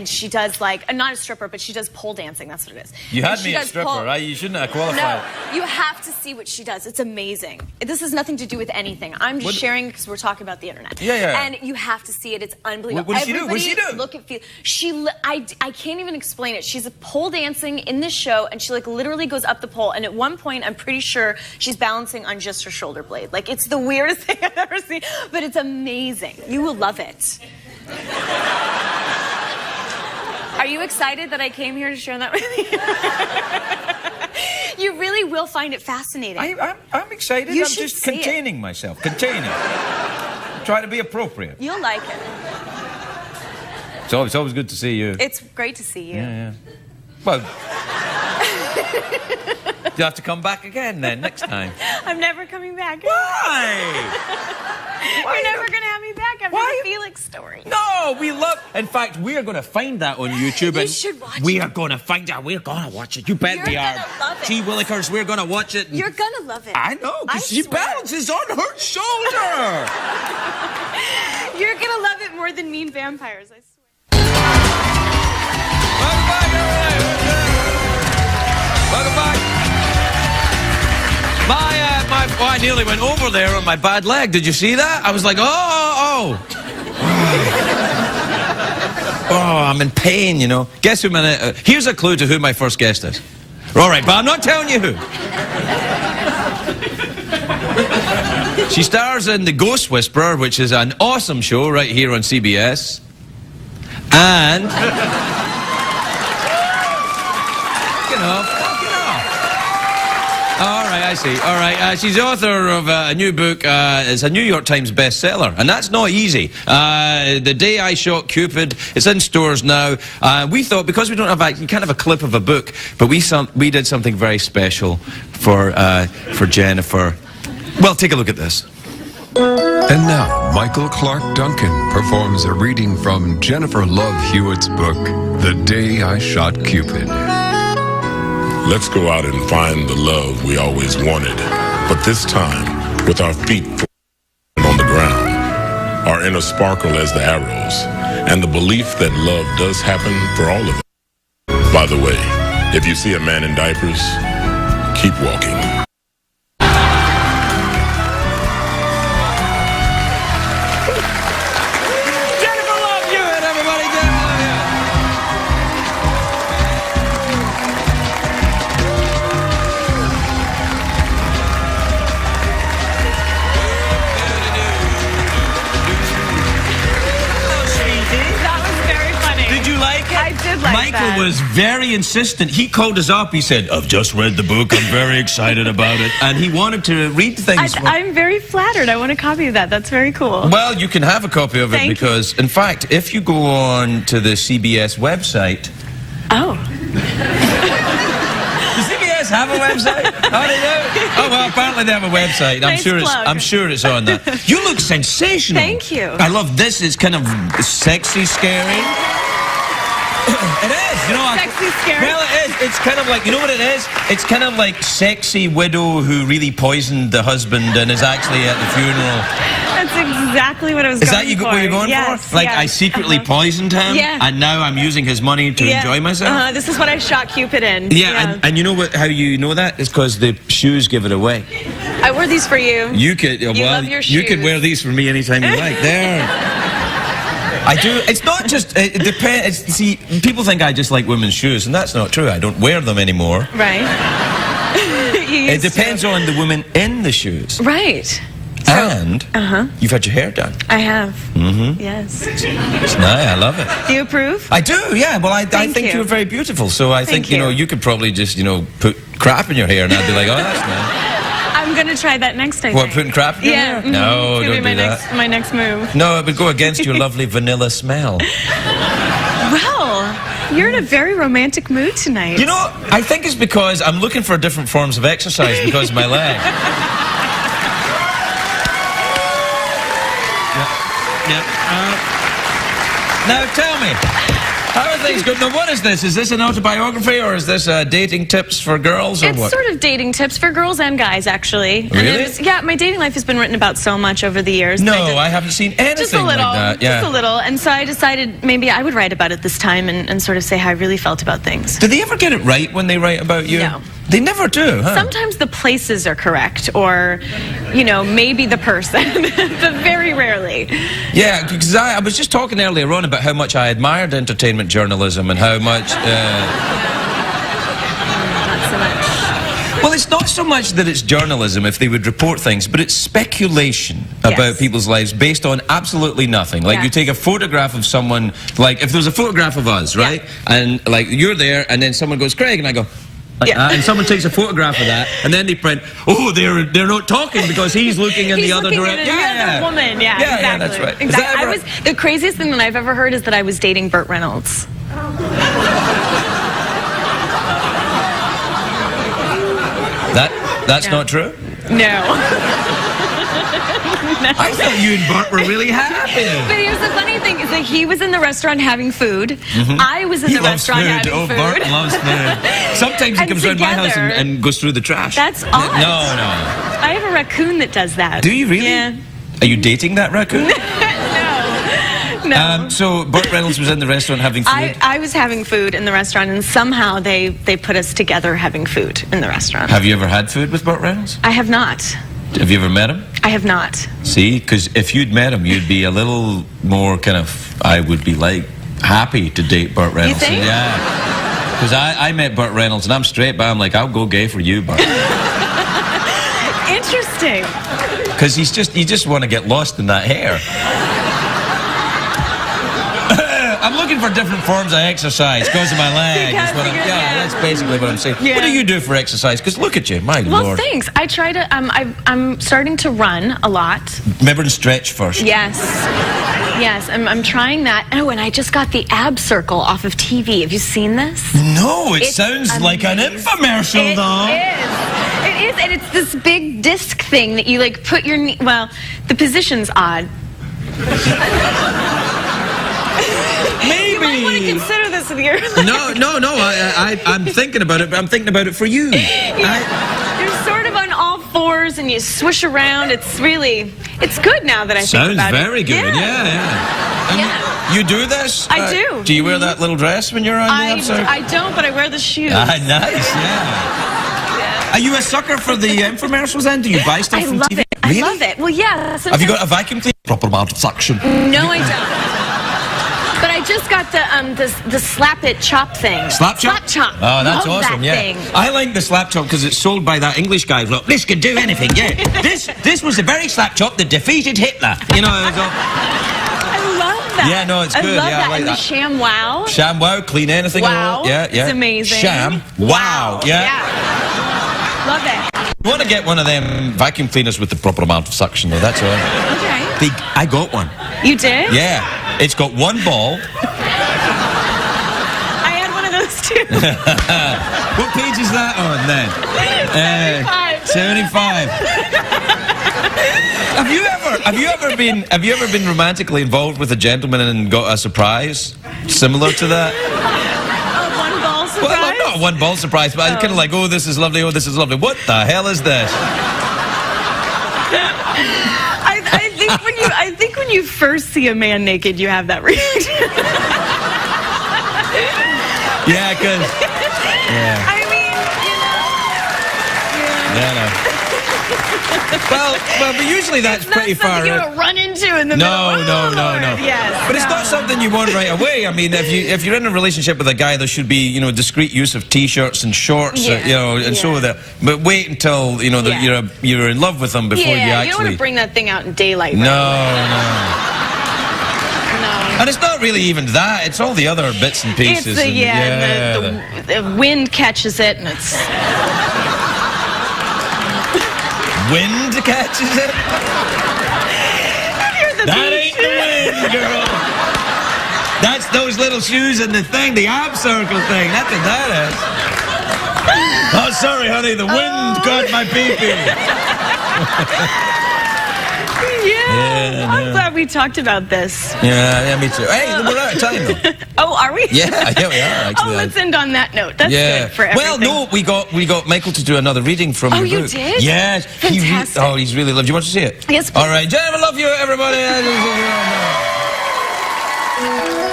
she does like, not a stripper, but she does pole dancing, that's what it is. You had me a stripper, right? You shouldn't have qualified. No, you have to see what she does. It's amazing. This has nothing to do with anything. I'm just sharing because we're talking about the internet. Yeah. And you have to see it. It's unbelievable. What does she do? What does she do? Look at Felix. I can't even explain it. She's pole dancing in this show, and she like literally goes up the pole, and at one point I'm pretty sure she's balancing on just her shoulder blade. Like, it's the weirdest thing I've ever seen, but it's amazing. You will love it. Are you excited that I came here to share that with you? You really will find it fascinating. I'm excited. You I'm should just see containing myself. Containing. Try to be appropriate. You'll like it. So it's always good to see you. It's great to see you. Yeah. Well, You'll have to come back again then, next time. I'm never coming back. Why? You're never going to have me back after the Felix story. No, we love... In fact, we are going to find that on YouTube. You should watch it. We are going to find it. We're going to watch it. You bet we are. You're gonna love it. Gee Willikers, we're going to watch it. You're going to love it. I know, because I she swear. balances on her shoulder. You're going to love it more than Mean Vampires, I swear. Welcome back, everybody. Welcome back. I nearly went over there on my bad leg. Did you see that? I was like, oh. Oh, I'm in pain, you know. Guess who here's a clue to who my first guest is. All right, but I'm not telling you who. She stars in The Ghost Whisperer, which is an awesome show right here on CBS. And... All right, I see. All right, she's author of a new book. It's a New York Times bestseller, and that's not easy. The Day I Shot Cupid. It's in stores now. We thought, because we don't have actually kind of a clip of a book, but we did something very special for Jennifer. Well, take a look at this. And now, Michael Clark Duncan performs a reading from Jennifer Love Hewitt's book, The Day I Shot Cupid. Let's go out and find the love we always wanted, but this time with our feet on the ground, our inner sparkle as the arrows, and the belief that love does happen for all of us. By the way, if you see a man in diapers, keep walking. Jennifer Love Hewitt, everybody. Jennifer Love Hewitt. That was very funny. Did you like it? I did like Michael that. was very insistent. He called us up. He said, I've just read the book. I'm very excited about it. And he wanted to read things. I'm very flattered. I want a copy of that. That's very cool. Well, you can have a copy of it Thank because, in fact, if you go on to the CBS website... Oh. Does CBS have a website? Oh, they do? Oh, well, apparently they have a website. Nice plug. I'm sure it's on there. You look sensational. Thank you. I love this. It's kind of sexy, scary. It is, you know. Sexy, scary? Well, it is. It's kind of like, you know what it is? It's kind of like sexy widow who really poisoned the husband and is actually at the funeral. That's exactly what I was going for. Is that what you're going for? Like, I secretly poisoned him, and now I'm using his money to enjoy myself? This is what I shot Cupid in. Yeah. And you know how you know that? It's because the shoes give it away. I wore these for you. You could, love your you could shoes. wear these for me anytime you like. There. I do. It's not just. It depends. See, people think I just like women's shoes, and that's not true. I don't wear them anymore. Right. It depends on the woman in the shoes. Right. And you've had your hair done. I have. Mm-hmm. Yes. It's nice. I love it. Do you approve? I do. Yeah. Well, I think you. you're very beautiful. So I think Thank you. you could probably just put crap in your hair, and I'd be like, oh, that's nice. I'm going to try that next time. What, putting crap in your hair? Mhm. No, It's don't gonna be do that. my next move. No, it would go against your lovely vanilla smell. Well, you're in a very romantic mood tonight. You know, I think it's because I'm looking for different forms of exercise because of my leg. Now tell me, how are things going? Now, what is this? Is this an autobiography or is this dating tips for girls or It's what? sort of dating tips for girls and guys, actually. And Really? my dating life has been written about so much over the years. No, and I haven't seen anything just a little, like that. Yeah. just a little. And so I decided maybe I would write about it this time and sort of say how I really felt about things. Do they ever get it right when they write about you? No. They never do, huh? Sometimes the places are correct, or, maybe the person, but very rarely. Yeah, because I was just talking earlier on about how much I admired entertainment journalism and how much... Not so much. Well, it's not so much that it's journalism if they would report things, but it's speculation about Yes. people's lives based on absolutely nothing. Like, Yes. you take a photograph of someone, like, if there's a photograph of us, right? And, like, you're there, and then someone goes, Craig, and I go... like that, and someone takes a photograph of that, and then they print, oh, they're not talking because he's looking in the other direction. Yeah, the woman. Yeah, exactly. Yeah, that's right. Is Exactly. that ever- The craziest thing that I've ever heard is that I was dating Burt Reynolds. That's No. not true? No. I thought you and Bart were really happy. But here's the funny thing is that he was in the restaurant having food. I was in He the loves restaurant food. having Oh, food. Bart loves food. Sometimes he And comes round my house together- and goes through the trash. That's odd. No. I have a raccoon that does that. Do you really? Yeah. Are you dating that raccoon? No. So Burt Reynolds was in the restaurant having food. I was having food in the restaurant, and somehow they put us together having food in the restaurant. Have you ever had food with Burt Reynolds? I have not. Have you ever met him? I have not. See, because if you'd met him, you'd be a little more kind of, I would be like, happy to date Burt Reynolds. You think? Yeah. Because I met Burt Reynolds, and I'm straight, but I'm like, I'll go gay for you, Burt. Interesting. Because you just want to get lost in that hair. I'm looking for different forms of exercise because of my leg. Because is what of your- yeah, yeah. that's basically what I'm saying. Yeah. What do you do for exercise? Because look at you, my Well, lord. thanks. I try to. I'm starting to run a lot. Remember to stretch first. Yes. Yes, I'm trying that. Oh, and I just got the ab circle off of TV. Have you seen this? No, it It's sounds like an amazing. infomercial, though. It is, and it's this big disc thing that you like put your knee. Well, the position's odd. Maybe. You might want to consider this with your. No. I'm thinking about it, but I'm thinking about it for you. You're sort of on all fours and you swish around. It's good now that I think Sounds about it. very good. Yeah. And Yeah. You do this? I do. Do you wear that little dress when you're on the episode? I don't, but I wear the shoes. Nice, yeah. Are you a sucker for the infomercials then? Do you buy stuff I from love TV? it. Really? I love it. Well, yeah. Have you got a vacuum cleaner? Proper amount of suction. No, I don't. But I just got the slap it chop thing. Slap chop? Slap chop. Oh, that's Love awesome, that yeah. thing. I like the slap chop because it's sold by that English guy. Look, this can do anything, yeah. This was the very slap chop that defeated Hitler. You know, it was all... I love that. Yeah, no, it's good. I love Yeah, I that. like And that. the sham wow. Sham wow, clean anything. Wow. Yeah. It's amazing. Sham wow. Yeah. Love it. You want to get one of them vacuum cleaners with the proper amount of suction, though. That's all. Okay. I got one. You did? Yeah. It's got one ball. I had one of those too. What page is that on then? 75. Have you ever been romantically involved with a gentleman and got a surprise similar to that? One ball surprise. Well, not one ball surprise, but I kind of like, oh, this is lovely. Oh, this is lovely. What the hell is this? I think when you first see a man naked, you have that reaction. Yeah, because. Yeah. I mean, Yeah, no. Well, but usually that's pretty far. Something you don't run into in the No. middle. Oh, Yes. But it's not something you want right away. I mean, if you're in a relationship with a guy, there should be discreet use of t-shirts and shorts, and so that. But wait until that you're in love with them before you actually. You don't want to bring that thing out in daylight. No. And it's not really even that. It's all the other bits and It's pieces. the wind catches it, and it's. Wind catches it? That ain't the wind, girl. That's those little shoes and the thing, the ab circle thing. That's what that is. Oh, sorry, honey. The wind caught my pee-pee. Yeah, I'm glad we talked about this. Yeah, me too. Hey, we're out of time, though. Oh, are we? Yeah, we are, actually. Oh, let's end on that note. That's Yeah. good for everything. Well, no, we got Michael to do another reading from your you book. did? Yes. Fantastic. He's really loved. Do you want to see it? Yes, please. All right. Jennifer, love you, everybody.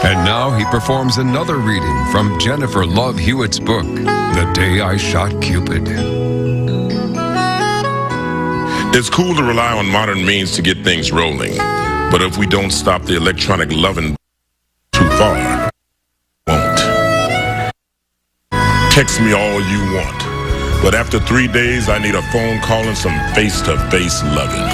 And now he performs another reading from Jennifer Love Hewitt's book, The Day I Shot Cupid. It's cool to rely on modern means to get things rolling, but if we don't stop the electronic loving too far, won't. Text me all you want, but after 3 days, I need a phone call and some face-to-face loving.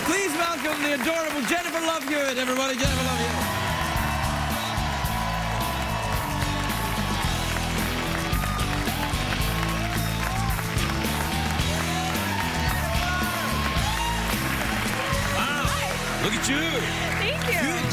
Please welcome the adorable Jennifer Love Hewitt, everybody. Jennifer Love Hewitt. Look at you. Thank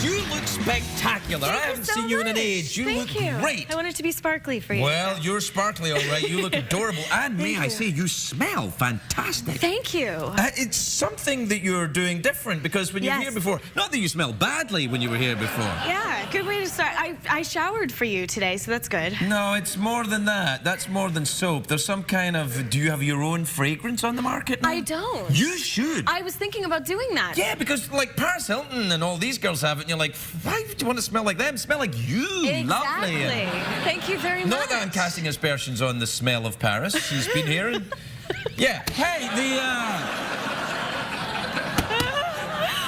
You look spectacular. I haven't seen you in an age. You look great. I want it to be sparkly for you. Well, you're sparkly, all right. You look adorable. And may I say, you smell fantastic. Thank you. It's something that you're doing different because when you were here before, not that you smelled badly when you were here before. Yeah, good way to start. I showered for you today, so that's good. No, it's more than that. That's more than soap. There's some kind of... Do you have your own fragrance on the market now? I don't. You should. I was thinking about doing that. Yeah, because like Paris Hilton and all these girls have it, and you're like, why would you want to smell like them? Smell like you. Exactly. Lovely. Thank you very much. Not that I'm casting aspersions on the smell of Paris. She's been here and... Yeah. Hey,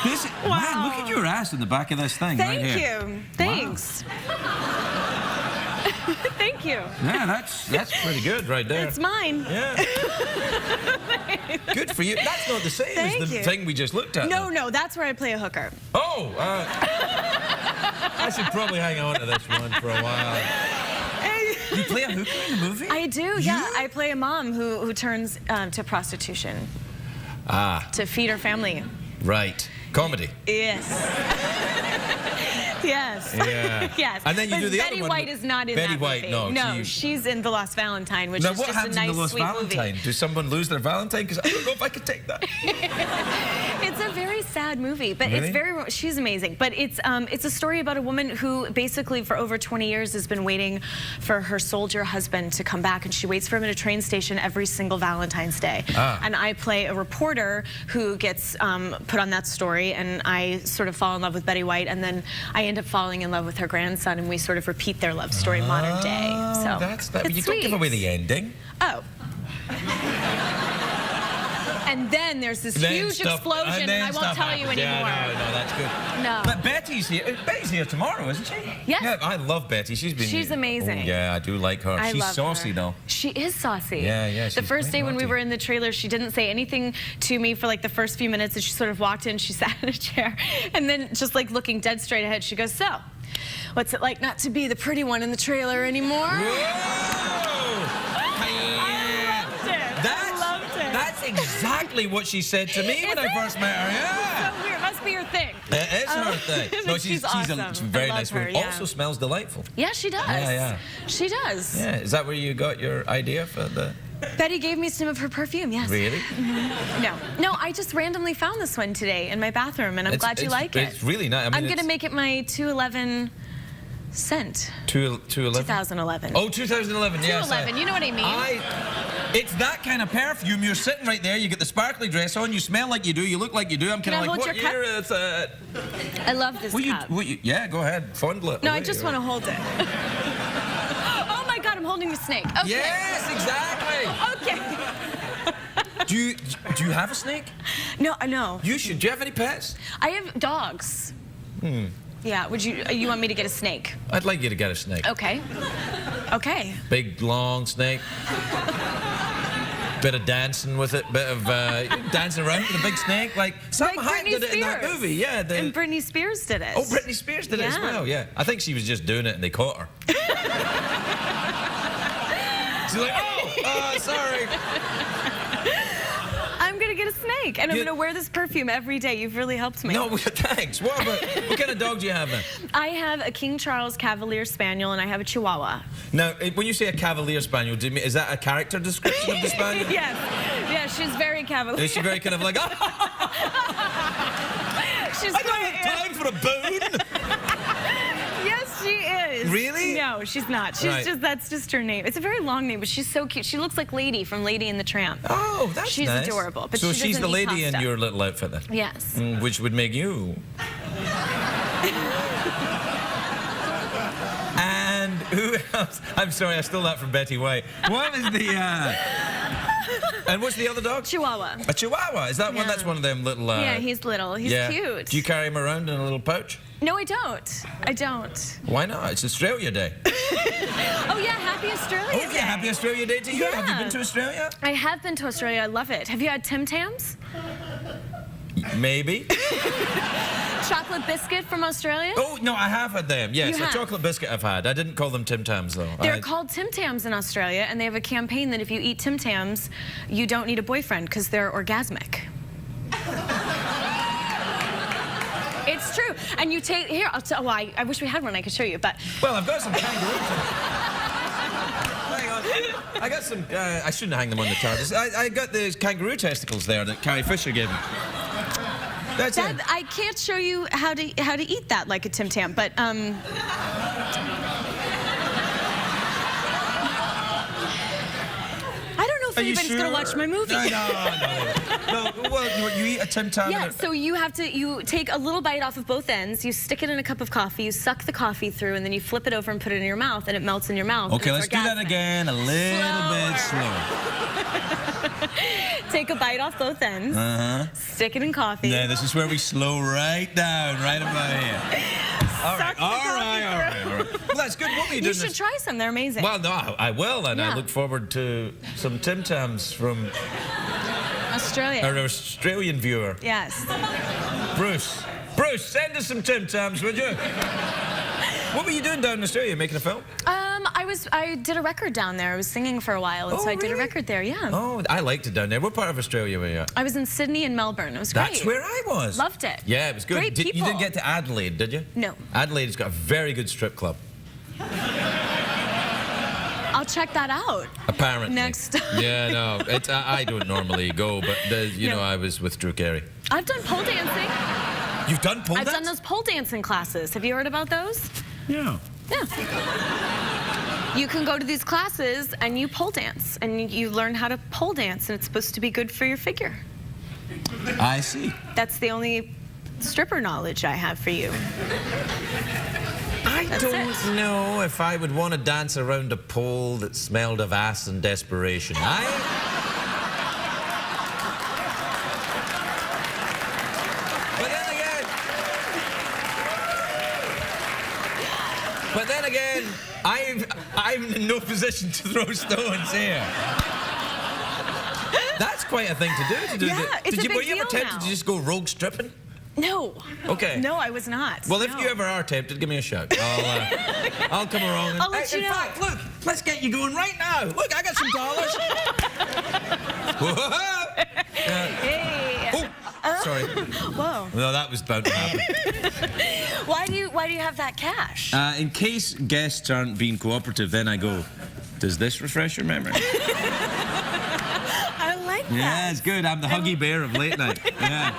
this, wow. Man, look at your ass in the back of this thing right here. Thank you. Thanks. Thank you. Yeah, that's pretty good right there. It's mine. Yeah. Good for you. That's not the same as the thing we just looked at. No, no, that's where I play a hooker. Oh, I should probably hang on to this one for a while. You play a hooker in the movie? I do, yeah. I play a mom who turns to prostitution. Ah. To feed her family. Right. Comedy. Yes. Yes. Yeah. Yes. And then you do the Betty other one. White is not in Betty that White, movie. no. She's in The Lost Valentine, which now, is what just a happens nice, in The Lost sweet Valentine? movie. Does someone lose their Valentine? Because I don't know if I could take that. It's a very sad movie, but Really? it's very. She's amazing, but it's a story about a woman who basically for over 20 years has been waiting for her soldier husband to come back, and she waits for him at a train station every single Valentine's Day. Ah. And I play a reporter who gets put on that story, and I sort of fall in love with Betty White, and then I end up falling in love with her grandson, and we sort of repeat their love story modern day. So that's that. it's You sweet. don't give away the ending. Oh. And then there's this huge explosion, and I won't tell you anymore. Yeah, no, that's good. No. But Betty's here. Betty's here tomorrow, isn't she? Yes. Yeah, I love Betty. She's amazing. Oh, yeah, I do like her. She's love saucy, her. though. She is saucy. Yeah, yeah. The first day when we were in the trailer, she didn't say anything to me for like the first few minutes, and she sort of walked in, she sat in a chair, and then just like looking dead straight ahead, she goes, "So, what's it like not to be the pretty one in the trailer anymore?" Whoa! That's exactly what she said to me when I first met her. Yeah. So weird. Must be her thing. It is her thing. No, she's awesome. a very nice her, woman. yeah. Also smells delightful. Yeah, she does. Yeah. She does. Yeah. Is that where you got your idea for the... Betty gave me some of her perfume, yes. Really? No, I just randomly found this one today in my bathroom, and I'm glad you like it. It's really nice. I mean, I'm going to make it my 211 scent. 2011? 2011. Oh, 2011, yes. 211, you know what I mean? It's that kind of perfume. You're sitting right there, you get the sparkly dress on, you smell like you do, you look like you do. I'm kind of like, what year is it? I love this cup. Yeah, go ahead, fondle it. No, I just want to hold it. Oh my God, I'm holding the snake. Okay. Yes, exactly. Okay. Do you have a snake? No, no. You should. Do you have any pets? I have dogs. Yeah, would you want me to get a snake? I'd like you to get a snake. Okay. Okay. Big, long snake. Bit of dancing with it, bit of dancing around with a big snake. Like Salma Hayek did it in that movie, yeah. And Britney Spears did it. Oh, Britney Spears did it as well, yeah. I think she was just doing it and they caught her. She's like, oh, sorry. I'm gonna get a snake, and I'm gonna wear this perfume every day. You've really helped me. No, thanks. What kind of dog do you have then? I have a King Charles Cavalier Spaniel, and I have a Chihuahua. Now, when you say a Cavalier Spaniel, is that a character description of the Spaniel? Yes. Yeah, she's very Cavalier. Is she very kind of like, She's I don't have time for a bone. Yes, she is. Really? No, she's not. She's that's just her name. It's a very long name, but she's so cute. She looks like Lady from Lady and the Tramp. Oh, that's She's nice. adorable. But so she she's the doesn't eat lady pasta. in your little outfit then? Yes. Which would make you. And who else? I'm sorry, I stole that from Betty White. What is the... And what's the other dog? Chihuahua. A Chihuahua. Is that one? That's one of them little... Yeah, he's little. He's cute. Do you carry him around in a little pouch? No, I don't. I don't. Why not? It's Australia Day. Oh, yeah, Happy Australia Day. Okay, Happy Australia Day to you. Yeah. Have you been to Australia? I have been to Australia. I love it. Have you had Tim Tams? Maybe. Chocolate biscuit from Australia? Oh, no, I have had them. Yes, You a have? chocolate biscuit I've had. I didn't call them Tim Tams, though. They're called Tim Tams in Australia, and they have a campaign that if you eat Tim Tams, you don't need a boyfriend because they're orgasmic. It's true. And you take, here, I'll tell, well, I wish we had one I could show you, but. Well, I've got some kangaroo. Hang on. I got some, I shouldn't hang them on the TARDIS. I got the kangaroo testicles there that Carrie Fisher gave me. That's Dad, it. I can't show you how to eat that like a Tim Tam, but I don't know if anybody's gonna watch my movie. No, well, you eat a Tim Tam. Yeah, so you take a little bite off of both ends, you stick it in a cup of coffee, you suck the coffee through, and then you flip it over and put it in your mouth, and it melts in your mouth. Okay, and let's do that again, a little bit slower. Take a bite off both ends, stick it in coffee. Yeah, this is where we slow right down, right about here. All right. Well, that's good. What were you doing? You should try some. They're amazing. Well, no, I will, and I look forward to some Tim Tams from Australia. our Australian viewer. Yes. Bruce, send us some Tim Tams, would you? What were you doing down in Australia? Making a film? I did a record down there. I was singing for a while, and so I did a record there. Yeah. Oh, I liked it down there. What part of Australia were you at? I was in Sydney and Melbourne. It was great. That's where I was. Loved it. Yeah, it was good. Great people. You didn't get to Adelaide, did you? No. Adelaide's got a very good strip club. I'll check that out. Apparently. Next. Yeah, no, I don't normally go, but you know, I was with Drew Carey. I've done pole dancing. You've done pole dance? I've done those pole dancing classes. Have you heard about those? Yeah. Yeah. You can go to these classes and you pole dance, and you learn how to pole dance, and it's supposed to be good for your figure. I see. That's the only stripper knowledge I have for you. I don't know if I would want to dance around a pole that smelled of ass and desperation. But then again, I'm in no position to throw stones here. That's quite a thing to do. Were you ever tempted to just go rogue stripping? No. Okay. No, I was not. Well, if you ever are tempted, give me a shout. I'll come around. And, I'll let you know. In fact, look, let's get you going right now. Look, I got some dollars. Hey. Oh, sorry. Whoa. No, that was about to happen. Why do you have that cash? In case guests aren't being cooperative, then I go, does this refresh your memory? I like that. Yeah, it's good. I'm the huggy bear of late night. Yeah.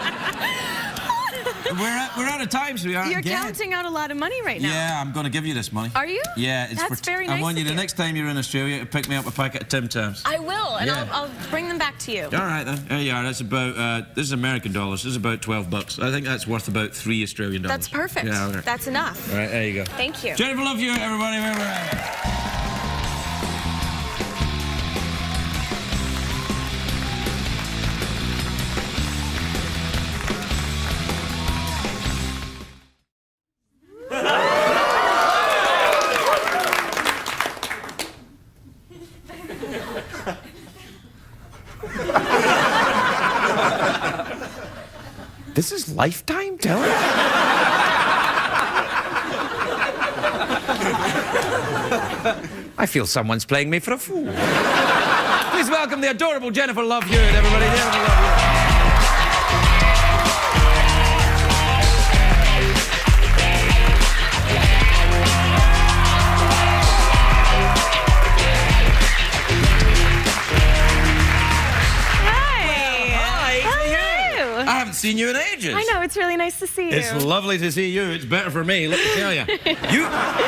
We're out of time, so we aren't. You're counting out a lot of money right now. Yeah, I'm going to give you this money. Are you? Yeah, it's That's very nice. I want you of the next time you're in Australia to pick me up a packet of Tim Tams. I will, and Yeah. I'll bring them back to you. All right then. There you are. That's about. This is American dollars. This is about $12. I think that's worth about $3 Australian. That's perfect. Yeah. All right. That's enough. All right. There you go. Thank you. Jennifer, love you, everybody. Where we're at. This is Lifetime television? I feel someone's playing me for a fool. Please welcome the adorable Jennifer Love Hewitt, everybody. Jennifer Love Hewitt. I haven't seen you in ages. I know, it's really nice to see you. It's lovely to see you. It's better for me, let me tell you.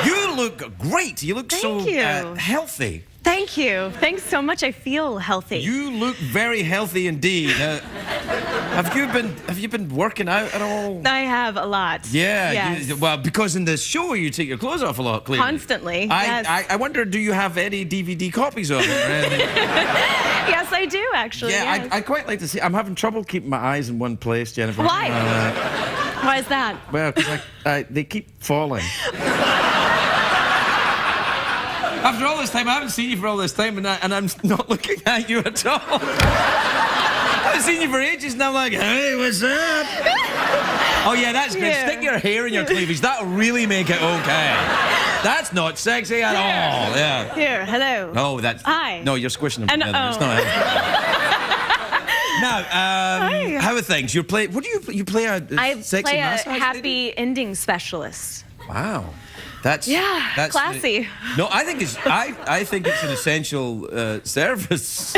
You look great. You look so healthy. Thank you. Thanks so much. I feel healthy. You look very healthy indeed. Have you been working out at all? I have a lot. Yeah. Yes. Well, because in the show you take your clothes off a lot, clearly. Constantly. Yes. I wonder, do you have any DVD copies of it? Or anything? Yes, I do actually. Yeah, yes. I quite like to see. I'm having trouble keeping my eyes in one place, Jennifer. Why? Why is that? Well, because they keep falling. After all this time, I haven't seen you for all this time, and I'm not looking at you at all. I haven't seen you for ages, and I'm like, hey, what's up? Oh, yeah, that's good. Yeah. Stick your hair in your cleavage. That'll really make it okay. That's not sexy at all. Yeah. Here, hello. Oh, that's... Hi. No, you're squishing them And, together. It's not Now, how are things? You're playing. What do you play? A I sexy play a massage happy lady? ending specialist. Wow, that's classy. No, I think it's I think it's an essential service.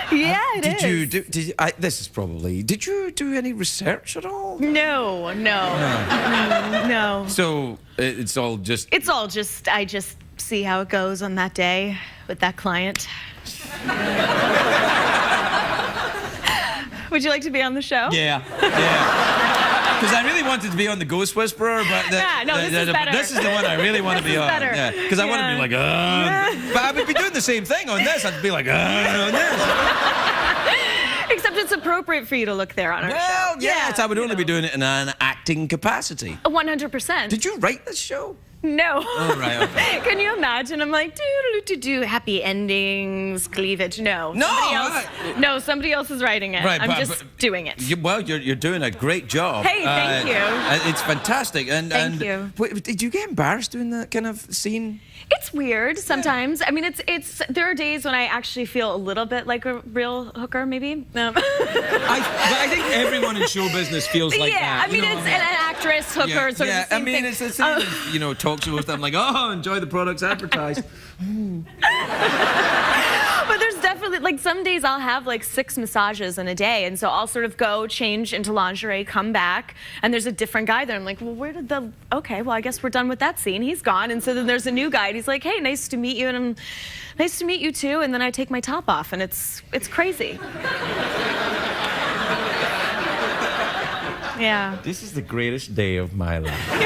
Yeah, it is. Did you? This is probably. Did you do any research at all? No. So it's all just. It's all just. I just see how it goes on that day with that client. Would you like to be on the show? Yeah. Because I really wanted to be on the Ghost Whisperer, but this is better. This is the one I really want to be on. Better. Yeah, because I want to be like, but I would be doing the same thing on this. I'd be like, on this. Except it's appropriate for you to look there on our show. Well, yes, I would only be doing it in an acting capacity. 100%. Did you write this show? No. Oh, right, okay. Can you imagine? I'm like, do happy endings, cleavage. No. Somebody else is writing it. Right, I'm just doing it. You're doing a great job. Hey, thank you. It's fantastic. Thank you. Did you get embarrassed doing that kind of scene? It's weird sometimes. I mean, it's. There are days when I actually feel a little bit like a real hooker, maybe. But I think everyone in show business feels like that. Yeah, I mean, it's an actress hooker sort of the same thing. It's the same as, talk shows. I'm like, enjoy the products advertised. But there's definitely, like, some days I'll have, like, 6 massages in a day, and so I'll sort of go change into lingerie, come back, and there's a different guy there. I'm like, well, where did okay, well, I guess we're done with that scene. He's gone, and so then there's a new guy, and he's like, hey, nice to meet you, and I'm, nice to meet you, too, and then I take my top off, and it's crazy. Yeah. This is the greatest day of my life.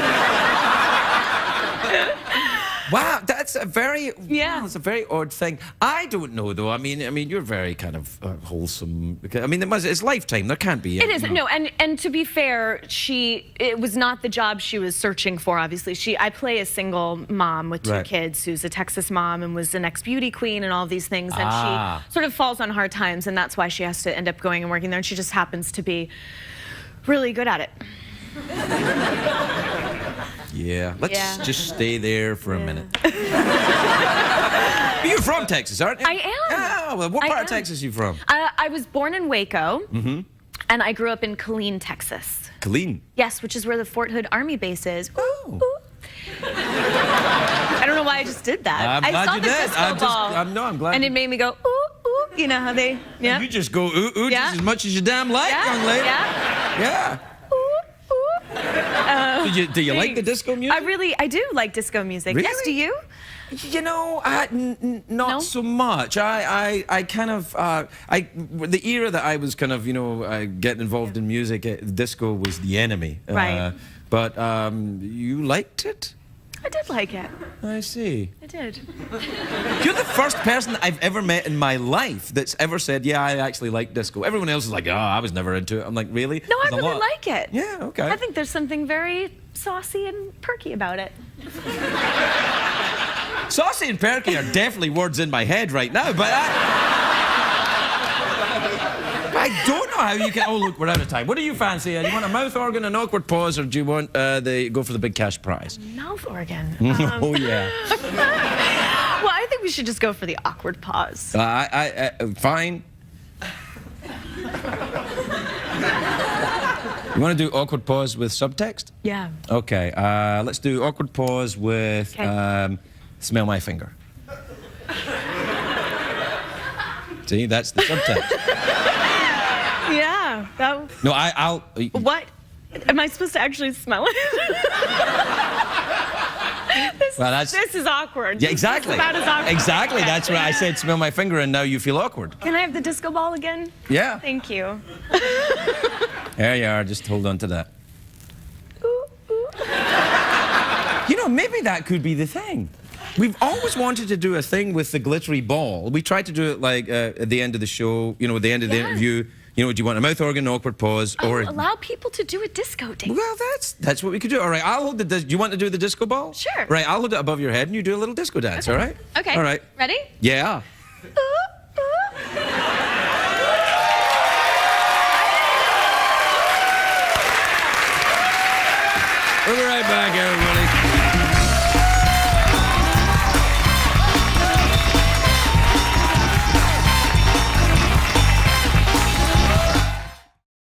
Wow, that's a very it's a very odd thing. I don't know though. I mean, you're very kind of wholesome. I mean, it's Lifetime. There can't be. It is no, and to be fair, it was not the job she was searching for. Obviously, I play a single mom with 2 kids who's a Texas mom and was an ex-beauty queen and all these things, and she sort of falls on hard times, and that's why she has to end up going and working there. And she just happens to be really good at it. Yeah, let's just stay there for a minute. You're from Texas, aren't you? I am. Oh, well, what part of Texas are you from? I was born in Waco, and I grew up in Killeen, Texas. Killeen? Yes, which is where the Fort Hood Army base is. Ooh. I don't know why I just did that. I'm glad saw you the did. disco ball, I'm glad. and it made me go, ooh, ooh. You know how they, You just go ooh just as much as you damn like, young lady. Yeah. Do you like the disco music? I do like disco music. Really? Yes, do you? Not so much. I kind of, the era that I was kind of, getting involved in music, disco was the enemy. Right. But you liked it? I did like it. I see. I did. You're the first person that I've ever met in my life that's ever said, yeah, I actually like disco. Everyone else is like, I was never into it. I'm like, really? No, I really like it. Yeah, okay. I think there's something very saucy and perky about it. Saucy and perky are definitely words in my head right now, but I don't know how you can. Oh, look, we're out of time. What do you fancy? You want a mouth organ, an awkward pause, or do you want go for the big cash prize? Mouth organ. Oh yeah. Well, I think we should just go for the awkward pause. Fine. You want to do awkward pause with subtext? Yeah. Okay. Let's do awkward pause with smell my finger. See, that's the subtext. Yeah. No, I'll. What? Am I supposed to actually smell it? This is awkward. Yeah, exactly. This is about as awkward. Exactly. That's why I said smell my finger, and now you feel awkward. Can I have the disco ball again? Yeah. Thank you. There you are. Just hold on to that. Ooh, ooh. Maybe that could be the thing. We've always wanted to do a thing with the glittery ball. We tried to do it like at the end of the show, at the end of the interview. Do you want a mouth organ, an awkward pause, or allow people to do a disco dance? Well, that's what we could do. All right, I'll hold the. Do you want to do the disco ball? Sure. Right, I'll hold it above your head, and you do a little disco dance. Okay. All right. Okay. All right. Ready? Yeah. We'll be right back, everybody.